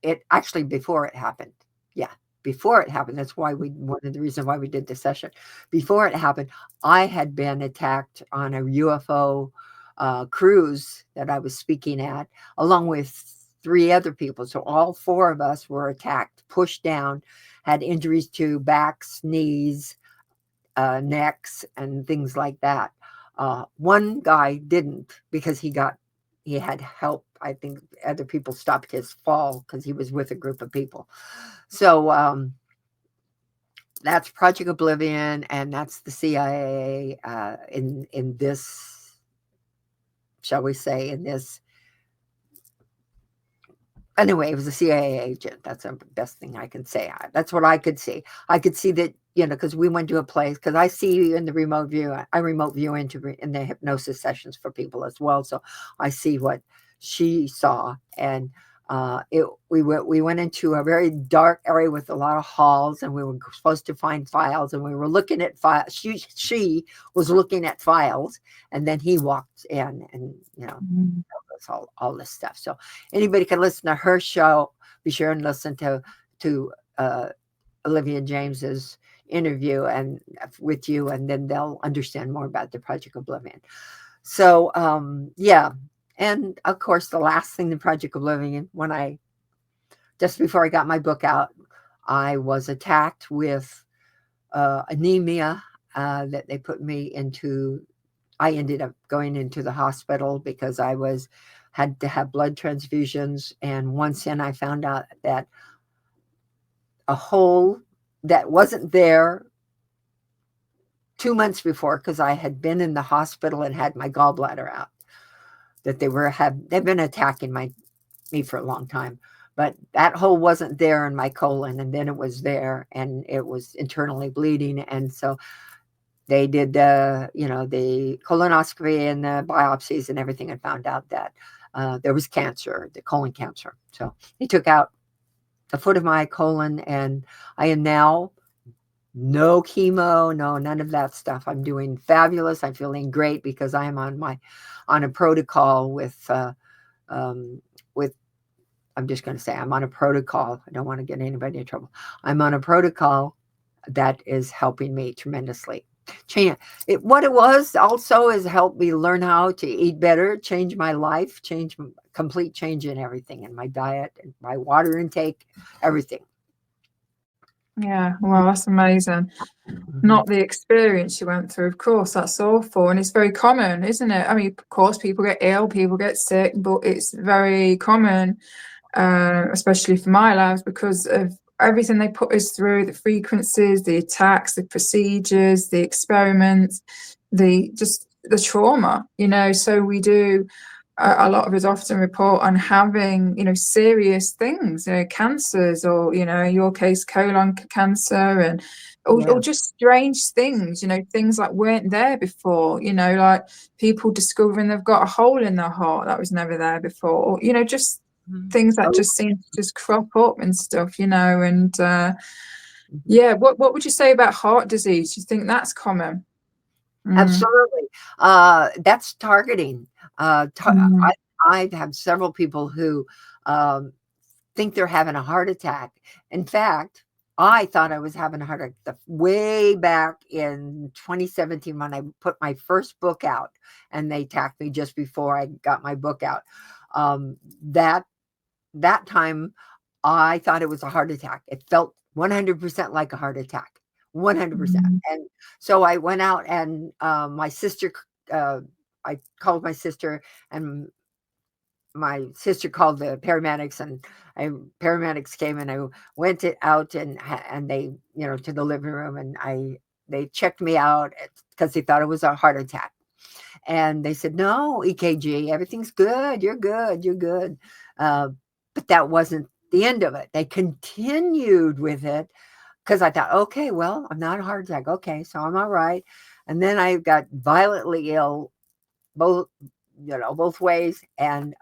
it, actually before it happened. Yeah, before it happened. That's why one of the reasons why we did this session. Before it happened, I had been attacked on a UFO cruise that I was speaking at, along with 3 other people. So all 4 of us were attacked, pushed down, had injuries to backs, knees, necks, and things like that. One guy didn't because he had help. I think other people stopped his fall because he was with a group of people. So that's Project Oblivion, and that's the CIA in this, shall we say, in this. Anyway, it was a CIA agent. That's the best thing I can say. That's what I could see. I could see that, because we went to a place, because I see you in the remote view. I remote view in the hypnosis sessions for people as well. So I see what she saw. And we went into a very dark area with a lot of halls, and we were supposed to find files, and we were looking at files. She was looking at files, and then he walked in, and all this stuff. So anybody can listen to her show. Be sure and listen to Olivia James's interview and with you, and then they'll understand more about the Project Oblivion. So yeah. And of course, the last thing, the Project Oblivion, just before I got my book out, I was attacked with anemia that they put me into. I ended up going into the hospital because I had to have blood transfusions. And once in, I found out that a hole that wasn't there 2 months before, because I had been in the hospital and had my gallbladder out, that they've been attacking me for a long time. But that hole wasn't there in my colon, and then it was there, and it was internally bleeding. And so they did the colonoscopy and the biopsies and everything, and found out that there was cancer, the colon cancer. So they took out a foot of my colon, and I am now no chemo, none of that stuff. I'm doing fabulous. I'm feeling great because I am on a protocol with I'm just going to say I'm on a protocol. I don't want to get anybody in trouble. I'm on a protocol that is helping me tremendously. What it was also is help me learn how to eat better, change my life, complete change in everything, in my diet and my water intake, everything. Yeah, well, that's amazing. Not the experience you went through, of course, that's awful. And it's very common, isn't it? I mean, of course, people get ill, people get sick, but it's very common, especially for MILABs, because of everything they put us through, the frequencies, the attacks, the procedures, the experiments, the trauma, so we do. A lot of us often report on having, serious things, cancers, or, in your case, colon cancer, and or just strange things, things like weren't there before, like people discovering they've got a hole in their heart that was never there before, or, just things that just seem to just crop up and stuff, and yeah. What would you say about heart disease? Do you think that's common? Absolutely. That's targeting. I've had several people who think they're having a heart attack. In fact, I thought I was having a heart attack way back in 2017 when I put my first book out, and they attacked me just before I got my book out. That time, I thought it was a heart attack. It felt 100% like a heart attack. 100%. And so I went out, and my sister, I called my sister, and my sister called the paramedics, and paramedics came, and I went out and they, to the living room, and they checked me out because they thought it was a heart attack. And they said, no, EKG, everything's good. You're good. You're good. But that wasn't the end of it. They continued with it, because I thought, okay, well, I'm not a heart attack. Okay, so I'm all right. And then I got violently ill, both ways, and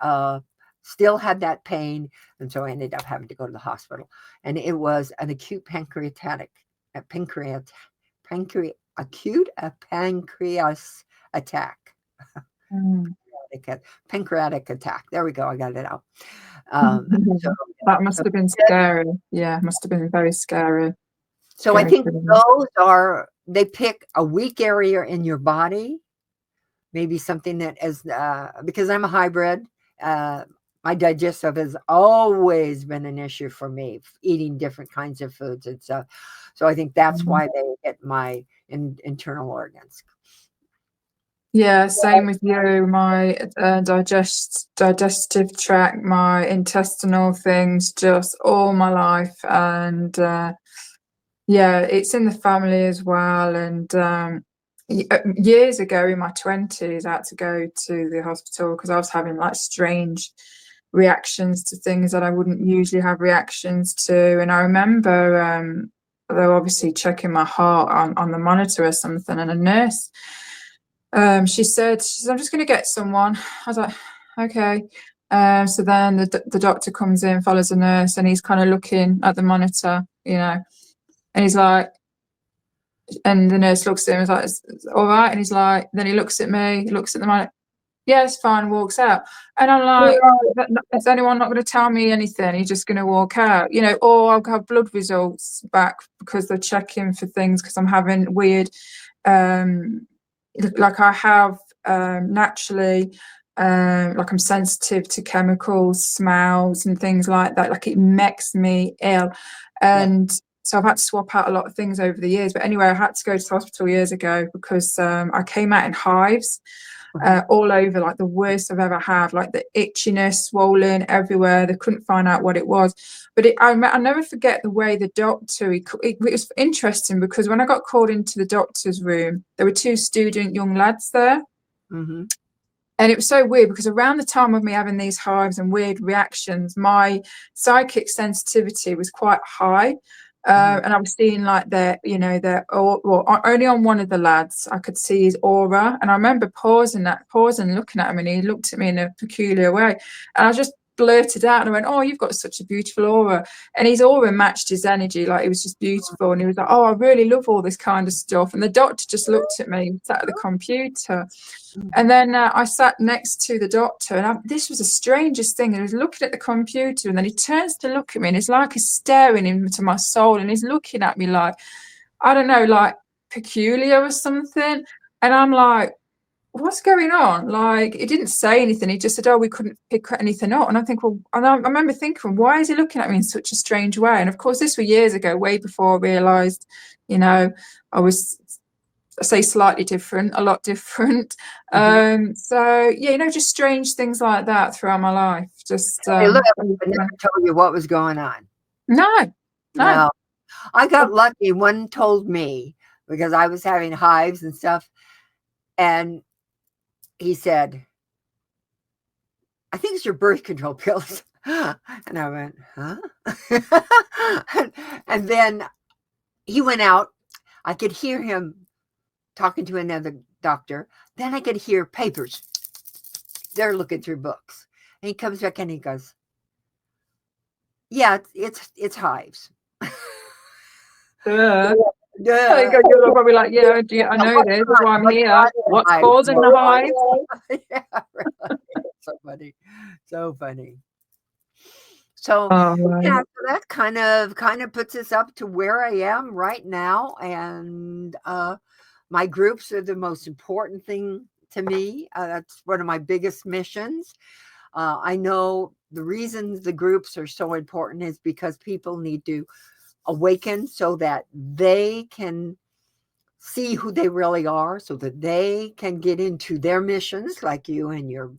still had that pain. And so I ended up having to go to the hospital. And it was an acute pancreas attack. Pancreatic attack. There we go. I got it out. That must have been scary. Yeah, must have been very scary. So I think they pick a weak area in your body, maybe something that is, because I'm a hybrid, my digestive has always been an issue for me, eating different kinds of foods and stuff. So I think that's why they get my internal organs. Yeah, same with you. My digestive tract, my intestinal things, just all my life. And Yeah, it's in the family as well. And years ago in my 20s, I had to go to the hospital because I was having like strange reactions to things that I wouldn't usually have reactions to. And I remember they were obviously checking my heart on the monitor or something, and a nurse, she said, I'm just going to get someone. I was like, okay. So then the doctor comes in, follows the nurse, and he's kind of looking at the monitor, and he's like, and the nurse looks at him and is like, it's all right. And he's like, then he looks at me, looks at the monitor. Yeah, it's fine, walks out. And I'm like, is anyone not going to tell me anything? He's just going to walk out, or I'll have blood results back because they're checking for things because I'm having weird, like I have naturally, like I'm sensitive to chemicals, smells and things like that. Like it makes me ill. And so I've had to swap out a lot of things over the years. But anyway, I had to go to the hospital years ago because I came out in hives. All over, like the worst I've ever had, like the itchiness, swollen everywhere. They couldn't find out what it was. But I'll never forget the way the doctor, it was interesting because when I got called into the doctor's room, there were two student young lads there. Mm-hmm. And it was so weird because around the time of me having these hives and weird reactions, my psychic sensitivity was quite high. And I was seeing like only on one of the lads, I could see his aura. And I remember pausing, looking at him, and he looked at me in a peculiar way. And I just blurted out and I went, oh, you've got such a beautiful aura. And his aura matched his energy. Like it was just beautiful. And he was like, oh, I really love all this kind of stuff. And the doctor just looked at me, sat at the computer. And then I sat next to the doctor, and this was the strangest thing. He was looking at the computer, and then he turns to look at me, and it's like he's staring into my soul, and he's looking at me like, I don't know, like peculiar or something. And I'm like, what's going on? Like, he didn't say anything. He just said, oh, we couldn't pick anything up. And I think, well, and I remember thinking, why is he looking at me in such a strange way? And of course, this was years ago, way before I realized, I was, I say slightly different, a lot different. So yeah, just strange things like that throughout my life. Just Hey, look, I never told you what was going on. No. I got lucky. One told me because I was having hives and stuff, and he said, I think it's your birth control pills. And I went, huh? and then he went out. I could hear him talking to another doctor. Then I could hear papers. They're looking through books. And he comes back and he goes, yeah, it's hives. You're probably like, yeah, I know this. That's why I'm here. What's causing the hives? Yeah, really. So funny. So funny. So yeah, so that kind of puts us up to where I am right now. And my groups are the most important thing to me. That's one of my biggest missions. I know the reasons the groups are so important is because people need to awaken so that they can see who they really are, so that they can get into their missions, like you and your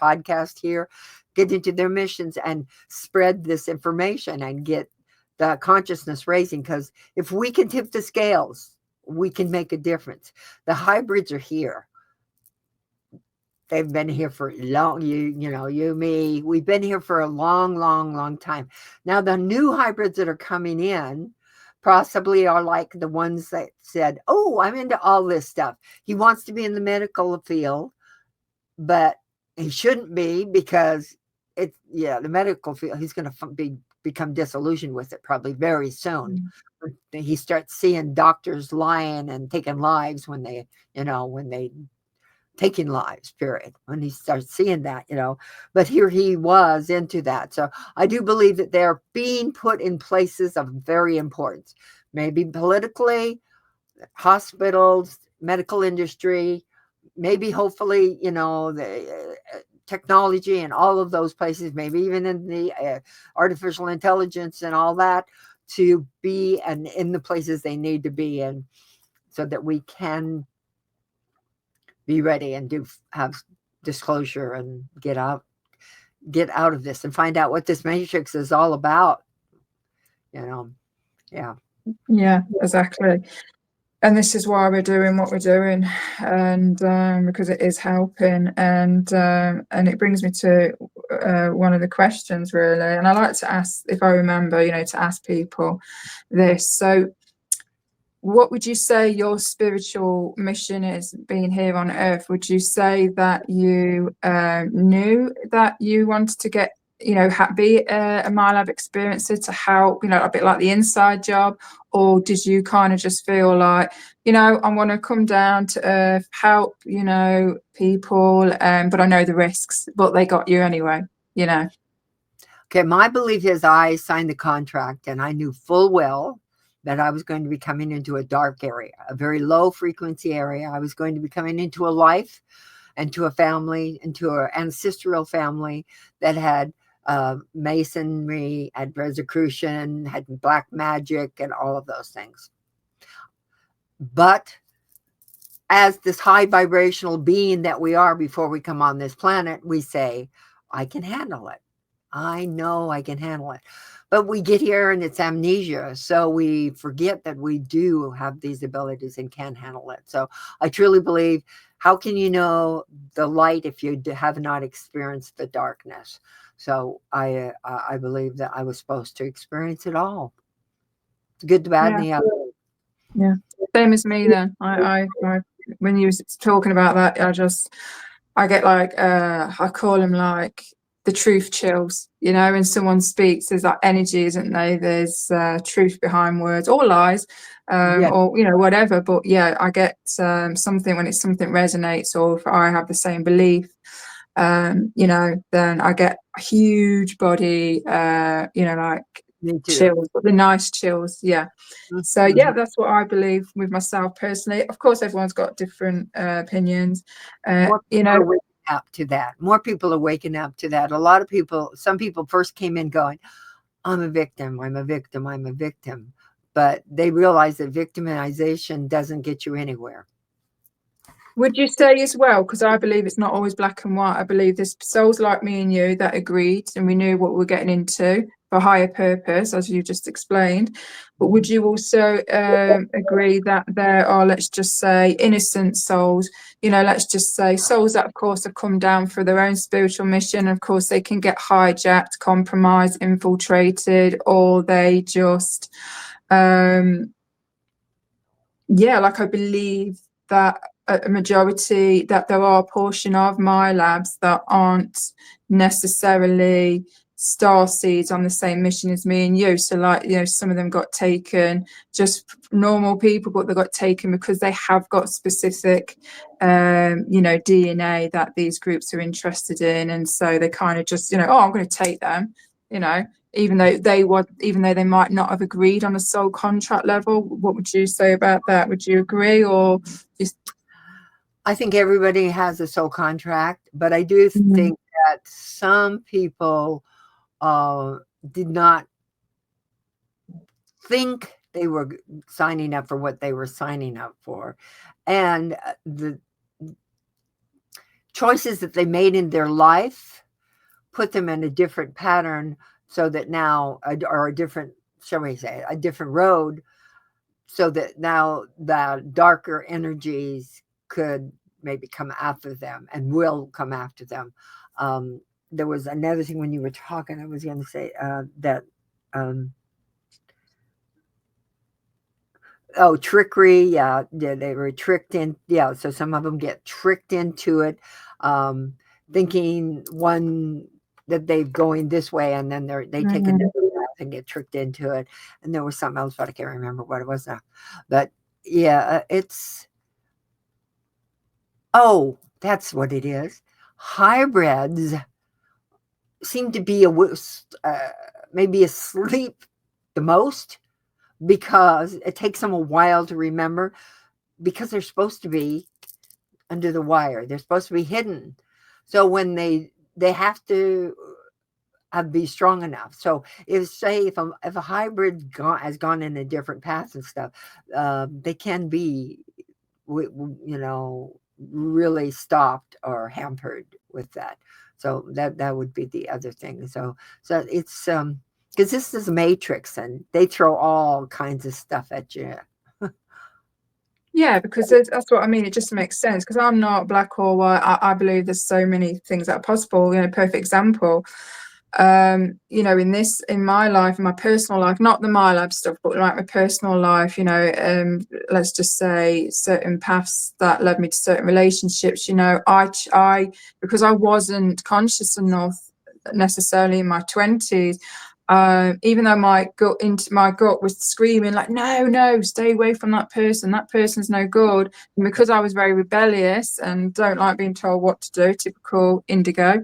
podcast here, get into their missions and spread this information and get the consciousness raising. Because if we can tip the scales, we can make a difference. The hybrids are here. They've been here for long. You, me, we've been here for a long, long, long time. Now, the new hybrids that are coming in possibly are like the ones that said, oh, I'm into all this stuff. He wants to be in the medical field, but he shouldn't be because the medical field, he's going to become disillusioned with it probably very soon. He starts seeing doctors lying and taking lives when they taking lives, period. When he starts seeing that, but here he was into that. So I do believe that they're being put in places of very importance, maybe politically, hospitals, medical industry, maybe hopefully, the technology and all of those places, maybe even in the artificial intelligence and all that, to be and in the places they need to be in, so that we can be ready and have disclosure and get out of this and find out what this matrix is all about. Yeah. Yeah, exactly. And this is why we're doing what we're doing, and because it is helping, and it brings me to one of the questions really, and I like to ask, if I remember, to ask people this. So what would you say your spiritual mission is, being here on earth? Would you say that you knew that you wanted to get, be a MILAB experiencer to help, a bit like the inside job? Or did you kind of just feel like, I want to come down to earth, help, people, but I know the risks, but they got you anyway, Okay, my belief is I signed the contract and I knew full well that I was going to be coming into a dark area, a very low frequency area. I was going to be coming into a life, into a family, into an ancestral family that had masonry, had Rosicrucian, had black magic, and all of those things. But as this high vibrational being that we are before we come on this planet, we say, I can handle it. I know I can handle it. But we get here and it's amnesia. So we forget that we do have these abilities and can handle it. So I truly believe, how can you know the light if you have not experienced the darkness? So I believe that I was supposed to experience it all. The good, the bad, and the ugly. Yeah, same as me then. I when you was talking about that, I get like I call them like the truth chills. When someone speaks, there's that energy, isn't there? There's truth behind words, or lies, Yeah. or whatever. But yeah, I get something when it's something resonates, or if I have the same belief. Then I get a huge body, like Me too. chills, but the nice chills, yeah. So yeah, that's what I believe with myself personally. Of course, everyone's got different opinions. More people are waking up to that. More people are waking up to that. A lot of people, some people first came in going, I'm a victim, I'm a victim, I'm a victim. But they realize that victimization doesn't get you anywhere. Would you say as well, because I believe it's not always black and white, I believe there's souls like me and you that agreed and we knew what we were getting into for higher purpose, as you just explained. But would you also agree that there are, let's just say, innocent souls, let's just say souls that, of course, have come down for their own spiritual mission. Of course, they can get hijacked, compromised, infiltrated, or they just, like I believe that a majority, that there are a portion of my labs that aren't necessarily star seeds on the same mission as me and you. So like, some of them got taken, just normal people, but they got taken because they have got specific, DNA that these groups are interested in. And so they kind of just, oh, I'm going to take them, even though they might not have agreed on a soul contract level. What would you say about that? Would you agree, or just? I think everybody has a soul contract, but I do think that some people did not think they were signing up for what they were signing up for. And the choices that they made in their life put them in a different pattern, so that now, or a different, shall we say, a different road, so that now the darker energies could maybe come after them and will come after them. There was another thing when you were talking, I was going to say that, trickery. Yeah, they were tricked in. Yeah, so some of them get tricked into it, thinking that they're going this way, and then they take another path and get tricked into it. And there was something else, but I can't remember what it was now. But yeah, that's what it is. Hybrids seem to be maybe asleep the most, because it takes them a while to remember, because they're supposed to be under the wire. They're supposed to be hidden. So when they have to be strong enough. So if a hybrid has gone in a different path and stuff, they can be, really stopped or hampered with that. So that would be the other thing. So it's because this is Matrix and they throw all kinds of stuff at you. Yeah, because that's what I mean. It just makes sense because I'm not black or white. I believe there's so many things that are possible. Perfect example. In my life, in my personal life, not the MILAB stuff, but like my personal life, let's just say certain paths that led me to certain relationships. I because I wasn't conscious enough necessarily in my 20s. Even though my gut was screaming like, no, stay away from that person's no good, and because I was very rebellious and don't like being told what to do, typical indigo,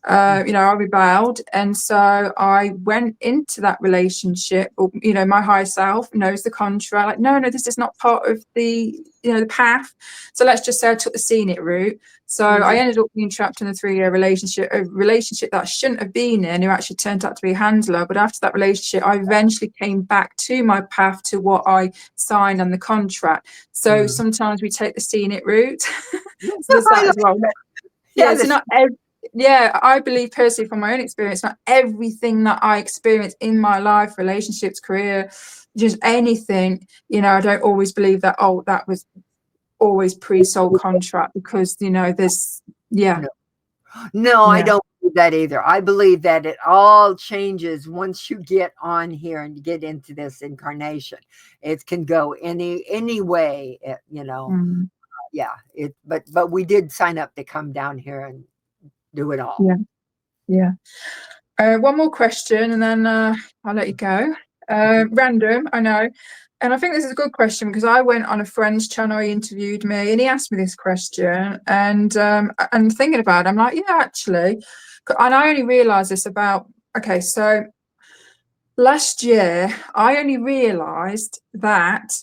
I rebelled, and so I went into that relationship. My higher self knows the contrary, like, no, this is not part of the the path. So let's just say I took the scenic route. So I ended up being trapped in a 3-year relationship, a relationship that I shouldn't have been in, who actually turned out to be a handler. But after that relationship, I eventually came back to my path, to what I signed on the contract. So sometimes we take the scenic route. So there's that as well. Yeah, so not I believe personally from my own experience, not everything that I experience in my life, relationships, career, just anything, I don't always believe that, that was always pre-sold contract, because there's no, I don't believe that either. I believe that it all changes once you get on here and you get into this incarnation. It can go any way, yeah, but we did sign up to come down here and do it all. One more question and then I'll let you go. Random, I know. And I think this is a good question because I went on a friend's channel, he interviewed me and he asked me this question, and thinking about it, I'm like, yeah, actually. And I only realized this so last year I only realized that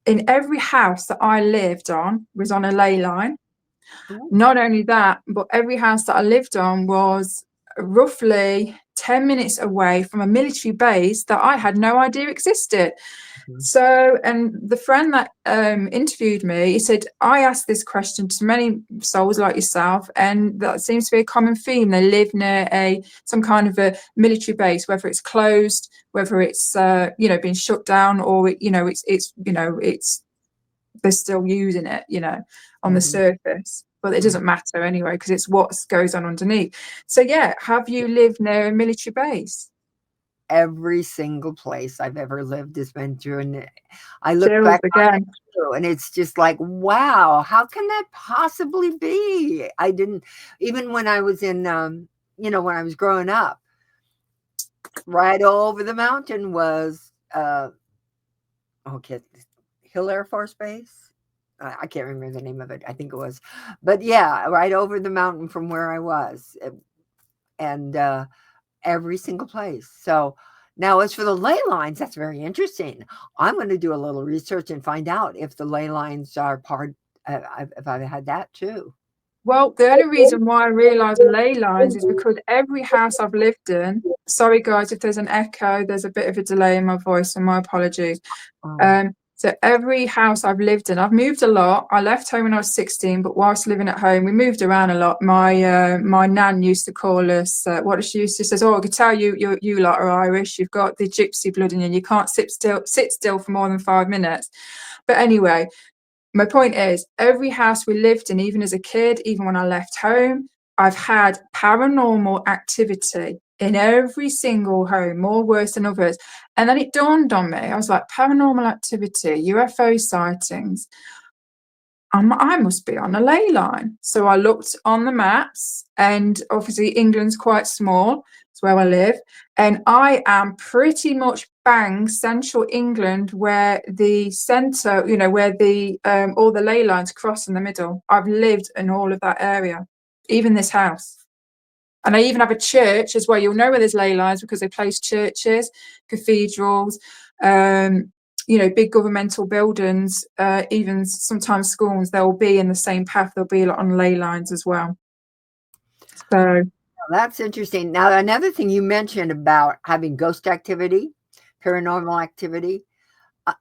in every house that I lived on was on a ley line. Not only that, but every house that I lived on was roughly 10 minutes away from a military base that I had no idea existed. So, and the friend that interviewed me, he said, I asked this question to many souls like yourself, and that seems to be a common theme. They live near some kind of a military base, whether it's closed, whether it's being shut down, or it's they're still using it, on the surface, but it doesn't matter anyway because it's what goes on underneath. So yeah, have you lived near a military base? Every single place I've ever lived has been through, and I look Chills back again, and it's just like, wow, how can that possibly be? I didn't, even when I was in, when I was growing up, right over the mountain was, Hill Air Force Base. I can't remember the name of it. I think it was, but yeah, right over the mountain from where I was, and every single place. So now, as for the ley lines, that's very interesting. I'm going to do a little research and find out if the ley lines are part. If I've had that too. well, the only reason why I realised ley lines is because every house I've lived in, sorry guys if there's an echo, there's a bit of a delay in my voice, and my apologies. So every house I've lived in, I've moved a lot. I left home when I was 16, but whilst living at home, we moved around a lot. My nan used to call us, what does she used to say? Oh, I could tell you lot are Irish. You've got the gypsy blood in you. You can't sit still for more than 5 minutes. But anyway, my point is, every house we lived in, even as a kid, even when I left home, I've had paranormal activity in every single home, more worse than others. And then it dawned on me, I was like, paranormal activity, UFO sightings, I must be on a ley line. So I looked on the maps, and obviously England's quite small. It's where I live. And I am pretty much bang central England, where the centre, where the all the ley lines cross in the middle. I've lived in all of that area, even this house. And I even have a church as well. You'll know where there's ley lines because they place churches, cathedrals, big governmental buildings, even sometimes schools, they'll be in the same path. They'll be on ley lines as well. So that's interesting. Now, another thing you mentioned about having ghost activity, paranormal activity.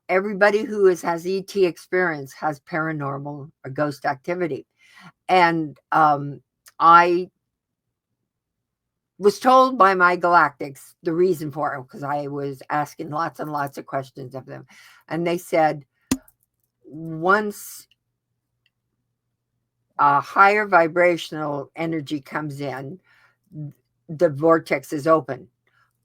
Everybody who has ET experience has paranormal or ghost activity. And I was told by my galactics the reason for it, because I was asking lots and lots of questions of them. And they said, once a higher vibrational energy comes in, the vortex is open.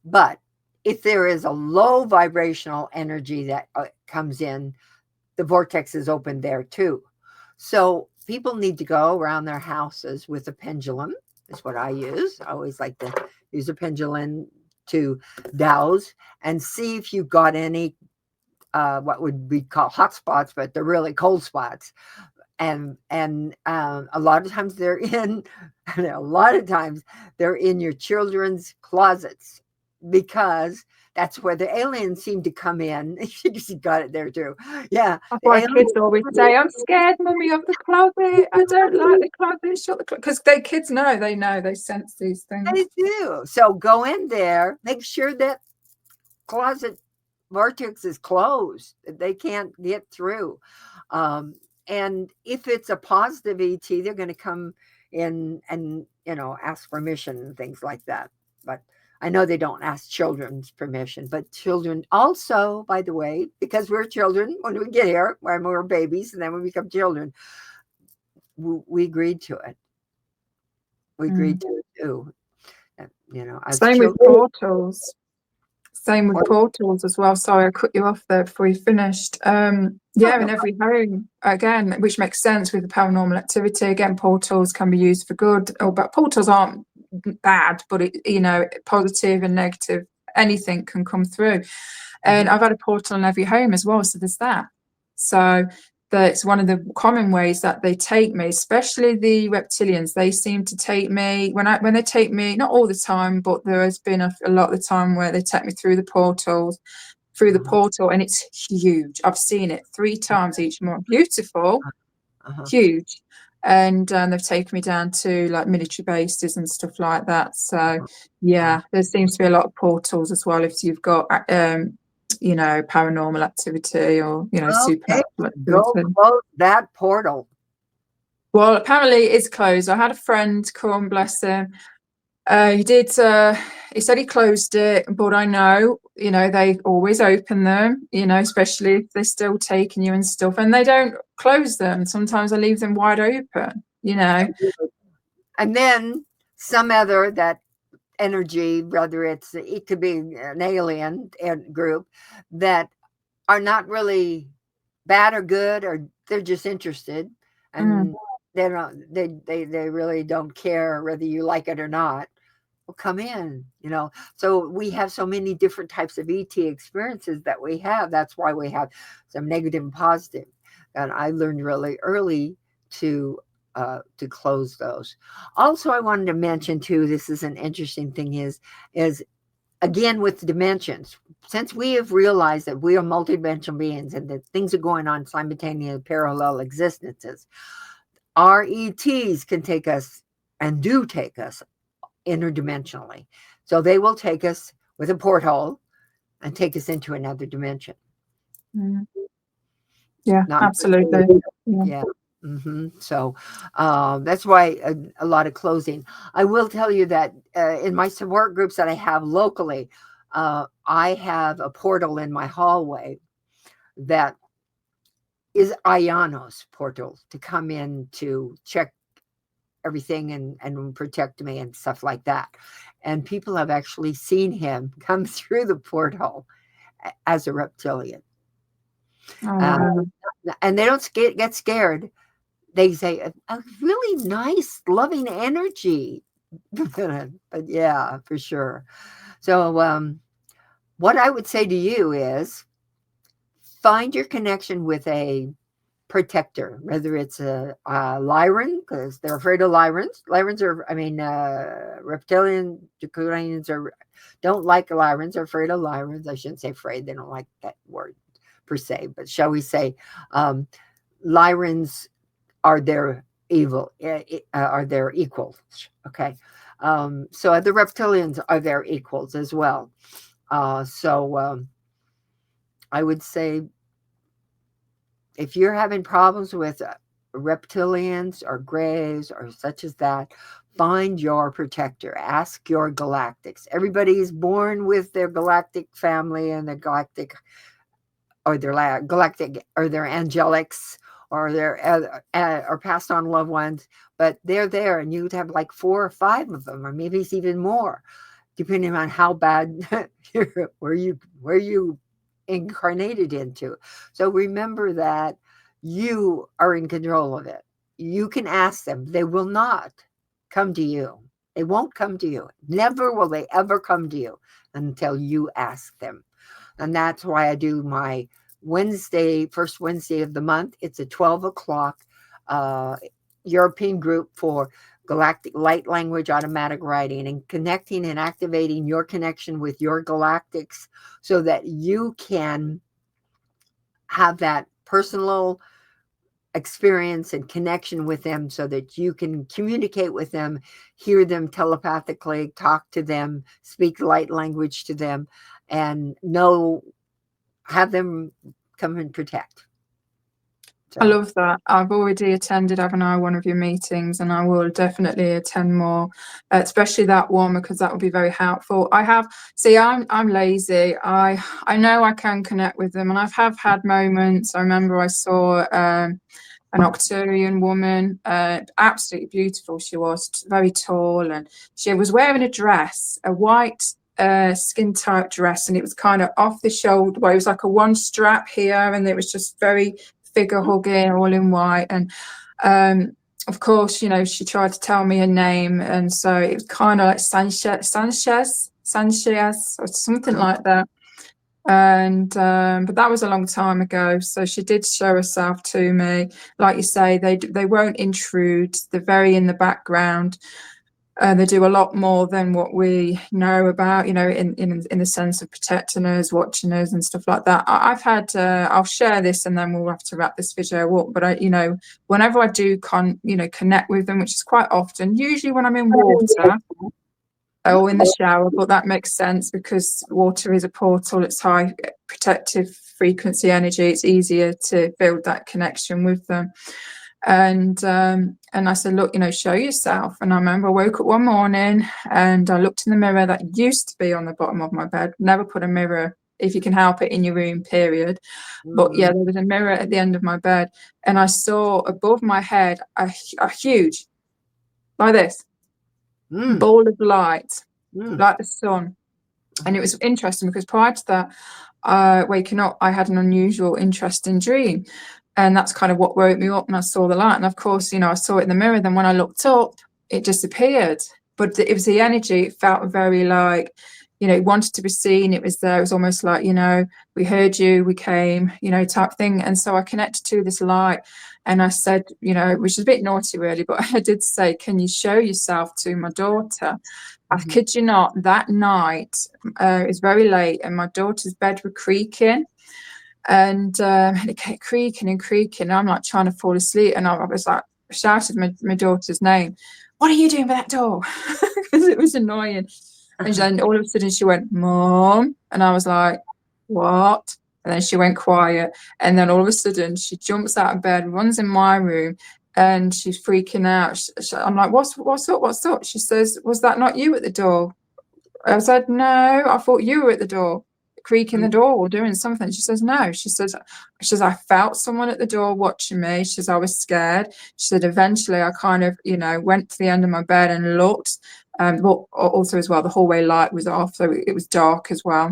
But if there is a low vibrational energy that comes in, the vortex is open there too. So people need to go around their houses with a pendulum. Is what I use. I always like to use a pendulum to dowse and see if you've got any what would be called hot spots, but they're really cold spots. And a lot of times they're in, a lot of times they're in your children's closets, because that's where the aliens seem to come in. You got it there too. Yeah. That's why kids always say, I'm scared, mummy, of the closet. I don't like the closet. Shut the closet. Because kids know, they sense these things. They do. So go in there, make sure that closet vortex is closed. They can't get through. And if it's a positive ET, they're going to come in and, ask permission and things like that. But I know they don't ask children's permission, but children also, by the way, because we're children when we get here, when we're babies, and then we become children, we agreed to it. We agreed to it too. As Same children, with portals. Same with portals as well. Sorry, I cut you off there before you finished. In every home, again, which makes sense with the paranormal activity. Again, portals can be used for good, but portals aren't bad, but positive and negative, anything can come through. And I've had a portal in every home as well, so there's that. So that's one of the common ways that they take me, especially the reptilians. They seem to take me when they take me, not all the time, but there has been a lot of the time where they take me through the portal, and it's huge. I've seen it 3 times each month. Beautiful, huge. And they've taken me down to like military bases and stuff like that. So there seems to be a lot of portals as well if you've got paranormal activity or supernatural activity. Go close that portal. Well, apparently it's closed. I had a friend come, bless him. He said he closed it, but I know, they always open them, especially if they're still taking you and stuff, and they don't close them. Sometimes I leave them wide open, And then some other that energy, whether it could be an alien group that are not really bad or good, or they're just interested, and they really don't care whether you like it or not. Will come in, so we have so many different types of ET experiences that we have. That's why we have some negative and positive, and I learned really early to close those. Also, I wanted to mention too, this is an interesting thing, is again with the dimensions, since we have realized that we are multidimensional beings and that things are going on simultaneously, parallel existences, our ETs can take us and do take us interdimensionally. So they will take us with a porthole and take us into another dimension. Yeah, absolutely. Yeah. So that's why a lot of closing. I will tell you that in my support groups that I have locally, I have a portal in my hallway that is Ayano's portal to come in to check everything and protect me and stuff like that. And people have actually seen him come through the porthole as a reptilian. And they don't get scared. They say a really nice, loving energy. But yeah, for sure. So what I would say to you is find your connection with a protector, whether it's a Lyran, because they're afraid of Lyrans. Lyrans are, reptilian Draconians don't like Lyrans, are afraid of Lyrans. I shouldn't say afraid, they don't like that word per se, but shall we say Lyrans are their evil, are their equals. Okay. So the reptilians are their equals as well. So I would say if you're having problems with reptilians or grays or such as that, Find your protector. Ask your galactics. Everybody is born with their galactic family and their galactic, or their galactic, or their angelics, or their or passed on loved ones, but they're there, and you'd have like 4 or 5 of them, or maybe it's even more, depending on how bad where you incarnated into. So remember that you are in control of it. You can ask them. They will not come to you. They won't come to you. Never will they ever come to you until you ask them. And that's why I do my first Wednesday of the month. It's a 12 o'clock European group for Galactic Light Language automatic writing, and connecting and activating your connection with your galactics so that you can have that personal experience and connection with them, so that you can communicate with them, hear them telepathically, talk to them, speak light language to them, and have them come and protect. So. I love that. I've already attended, haven't I, one of your meetings, and I will definitely attend more, especially that one, because that will be very helpful. I'm lazy. I know I can connect with them, and I have had moments. I remember I saw an Octurian woman, absolutely beautiful. She was very tall, and she was wearing a dress, a white skin tight dress, and it was kind of off the shoulder. Well, it was like a one strap here, and it was just very figure hugging, all in white. And of course, she tried to tell me her name, and so it was kind of like Sanchez or something like that. And but that was a long time ago. So she did show herself to me. Like you say, they won't intrude. They're very in the background. They do a lot more than what we know about, in the sense of protecting us, watching us, and stuff like that. I've had, I'll share this, and then we'll have to wrap this video up. But whenever I do connect with them, which is quite often, usually when I'm in water or in the shower, but that makes sense because water is a portal. It's high protective frequency energy. It's easier to build that connection with them. And I said, look, show yourself. And I remember I woke up one morning and I looked in the mirror that used to be on the bottom of my bed. Never put a mirror, if you can help it, in your room, period. But yeah, there was a mirror at the end of my bed, and I saw above my head a huge, like this, ball of light, like the sun. And it was interesting because prior to that, waking up, I had an unusual, interesting dream. And that's kind of what woke me up, and I saw the light. And of course, I saw it in the mirror. Then when I looked up, it disappeared. But it was the energy. It felt very like, it wanted to be seen. It was there. It was almost like, we heard you, we came, type thing. And so I connected to this light, and I said, which is a bit naughty really, but I did say, can you show yourself to my daughter? I kid you not, that night, it was very late, and my daughter's bed were creaking. And it kept creaking and creaking. And I'm like trying to fall asleep, and I was like shouted my daughter's name. What are you doing with that door? Because it was annoying. And then all of a sudden she went, Mom. And I was like, what? And then she went quiet. And then all of a sudden she jumps out of bed, runs in my room, and she's freaking out. I'm like, what's up? She says, was that not you at the door? I said, no, I thought you were at the door, creaking the door or doing something. She says, no. She says, I felt someone at the door watching me. She says, I was scared. She said, eventually I kind of, went to the end of my bed and looked. But also as well, the hallway light was off, so it was dark as well.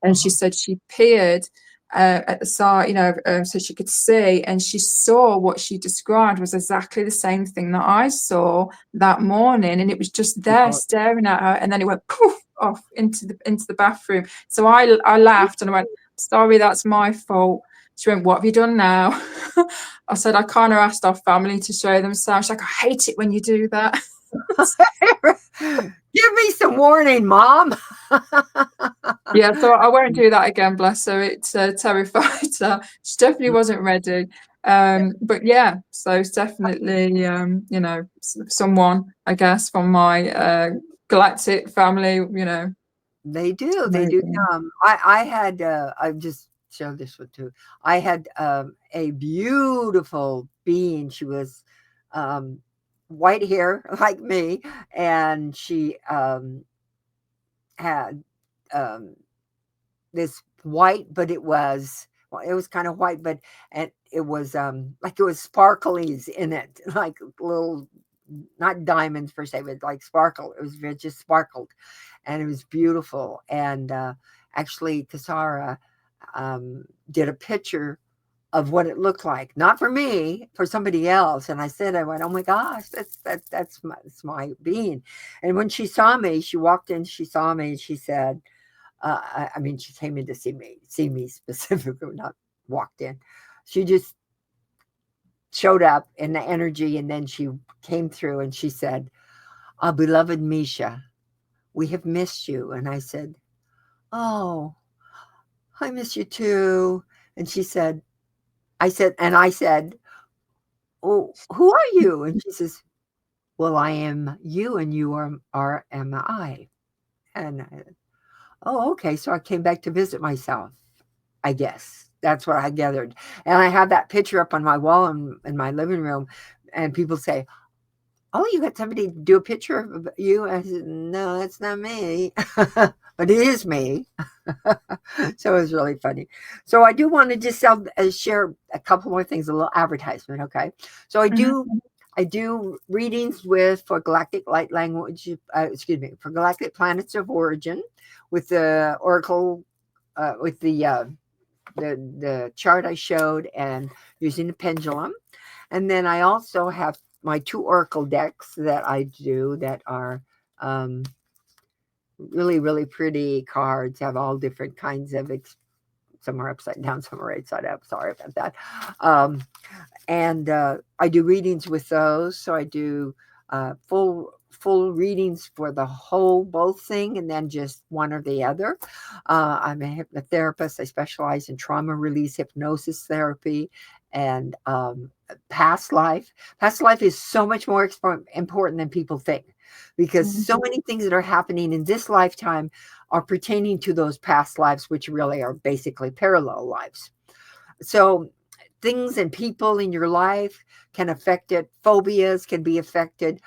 And she said she peered at the side, so she could see, and she saw what she described was exactly the same thing that I saw that morning, and it was just there staring at her, and then it went poof off into the bathroom. So I laughed and I went, sorry, that's my fault. She went, what have you done now? I said, I kind of asked our family to show themselves. She's like, I hate it when you do that. Give me some warning, Mom. Yeah, so I won't do that again, bless her. It terrified her. She definitely wasn't ready. But yeah, so it's definitely someone, I guess, from my galactic family, They do come. I had I just showed this one too. I had a beautiful being. She was white hair like me, and she had this white, but it was, well, it was kind of white, but and it was like it was sparklies in it, like little, not diamonds per se, but like sparkle. It just sparkled, and it was beautiful. And actually, Kasara did a picture of what it looked like, not for me, for somebody else. And I went, oh my gosh, that's my being. And when she saw me, she walked in, she saw me, and she said, I mean, she came in to see me specifically, not walked in. She just showed up in the energy, and then she came through and she said, "Our beloved Miesha, we have missed you." And I said, "Oh, I miss you too." And she said, I said, "Oh, who are you?" And she says, "Well, I am you, and you are am I." And oh, okay. So I came back to visit myself, I guess. That's what I gathered. And I have that picture up on my wall in my living room. And people say, "Oh, you got somebody to do a picture of you?" I said, "No, that's not me." But it is me. So it was really funny. So I do want to just share a couple more things, a little advertisement, okay? So I do readings for Galactic Light Language, for Galactic Planets of Origin, with the Oracle, with the chart I showed, and using the pendulum. And then I also have my 2 Oracle decks that I do that are really, really pretty cards, have all different kinds of, some are upside down, some are right side up. Sorry about that. And I do readings with those. So I do full readings for the whole, both thing, and then just one or the other. I'm a hypnotherapist. I specialize in trauma release hypnosis therapy and past life. Past life is so much more important than people think, because so many things that are happening in this lifetime are pertaining to those past lives, which really are basically parallel lives. So things and people in your life can affect it. Phobias can be affected.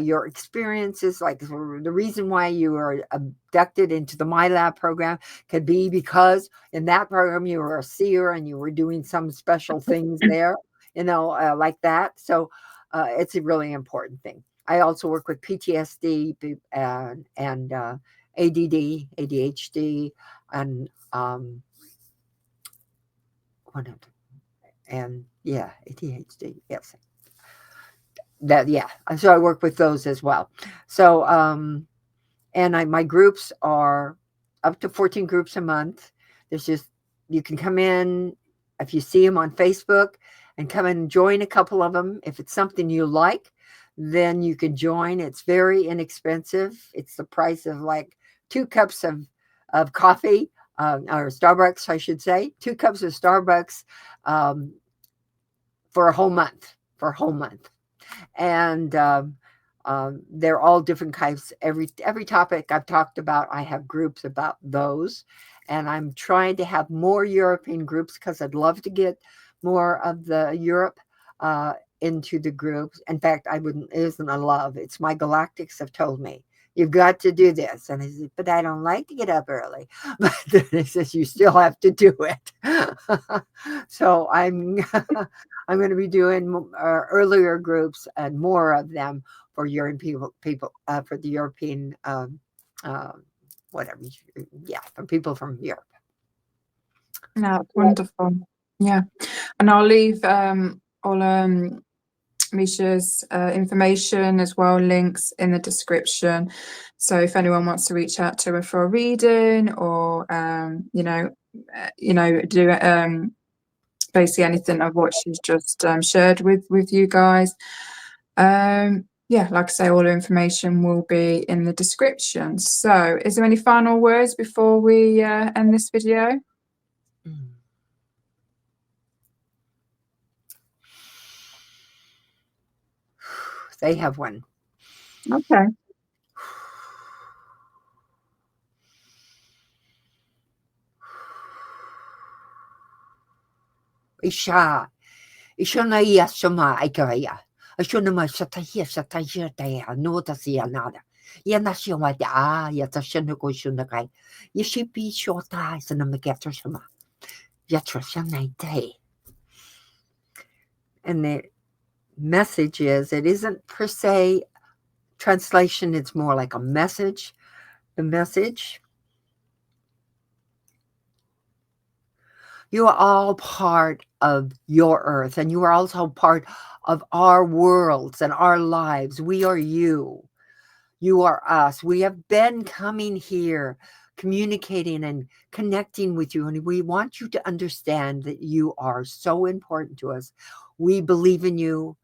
Your experiences, like the reason why you were abducted into the MILAB program, could be because in that program you were a seer and you were doing some special things there, like that. So it's a really important thing. I also work with PTSD and ADD, ADHD, and ADHD. Yes, so I work with those as well. So and my groups are up to 14 groups a month. You can come in if you see them on Facebook and come and join a couple of them. If it's something you like, then you can join. It's very inexpensive. It's the price of like 2 cups of coffee, or Starbucks, I should say, 2 cups of Starbucks for a whole month. And they're all different types. Every topic I've talked about, I have groups about those. And I'm trying to have more European groups because I'd love to get more of the Europe into the groups. In fact, it isn't a love. It's my galactics have told me, you've got to do this. And I said, but I don't like to get up early. But they says, you still have to do it. So I'm going to be doing earlier groups and more of them for European people, for the European, whatever. Yeah, from people from Europe. No, wonderful. Yeah. And I'll leave all Miesha's information as well, links in the description. So if anyone wants to reach out to her for a reading, or do basically anything of what she's just shared with you guys, like I say, all the information will be in the description. So is there any final words before we end this video? They have one. Okay. Isha na iya suma aikaya. Ashunama shatahia shatahia no tasia nada. Yanashima da yatashanako shunakai. Yishipi shota sanamagatrashama. Yatrashanai. And the message is, it isn't per se translation, it's more like a message. The message: you are all part of your earth, and you are also part of our worlds and our lives. We are you. You are us. We have been coming here, communicating and connecting with you, and we want you to understand that you are so important to us. We believe in you.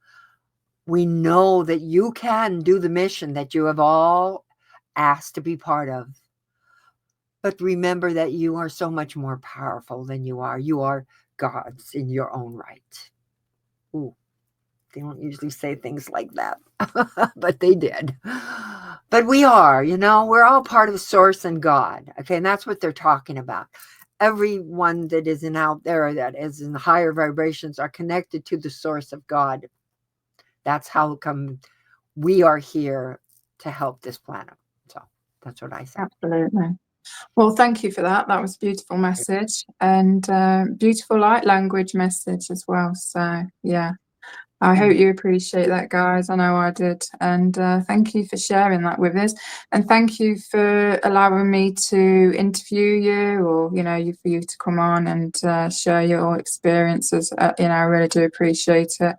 We know that you can do the mission that you have all asked to be part of. But remember that you are so much more powerful than you are. You are gods in your own right. Ooh, they don't usually say things like that, but they did. But we are, we're all part of Source and God. Okay, and that's what they're talking about. Everyone that is out there that is in the higher vibrations are connected to the Source of God. That's how come we are here to help this planet. So that's what I say. Absolutely. Well, thank you for that. That was a beautiful message, and beautiful light language message as well. So yeah, I hope you appreciate that, guys. I know I did. And thank you for sharing that with us. And thank you for allowing me to interview you, or, for you to come on and share your experiences. I really do appreciate it.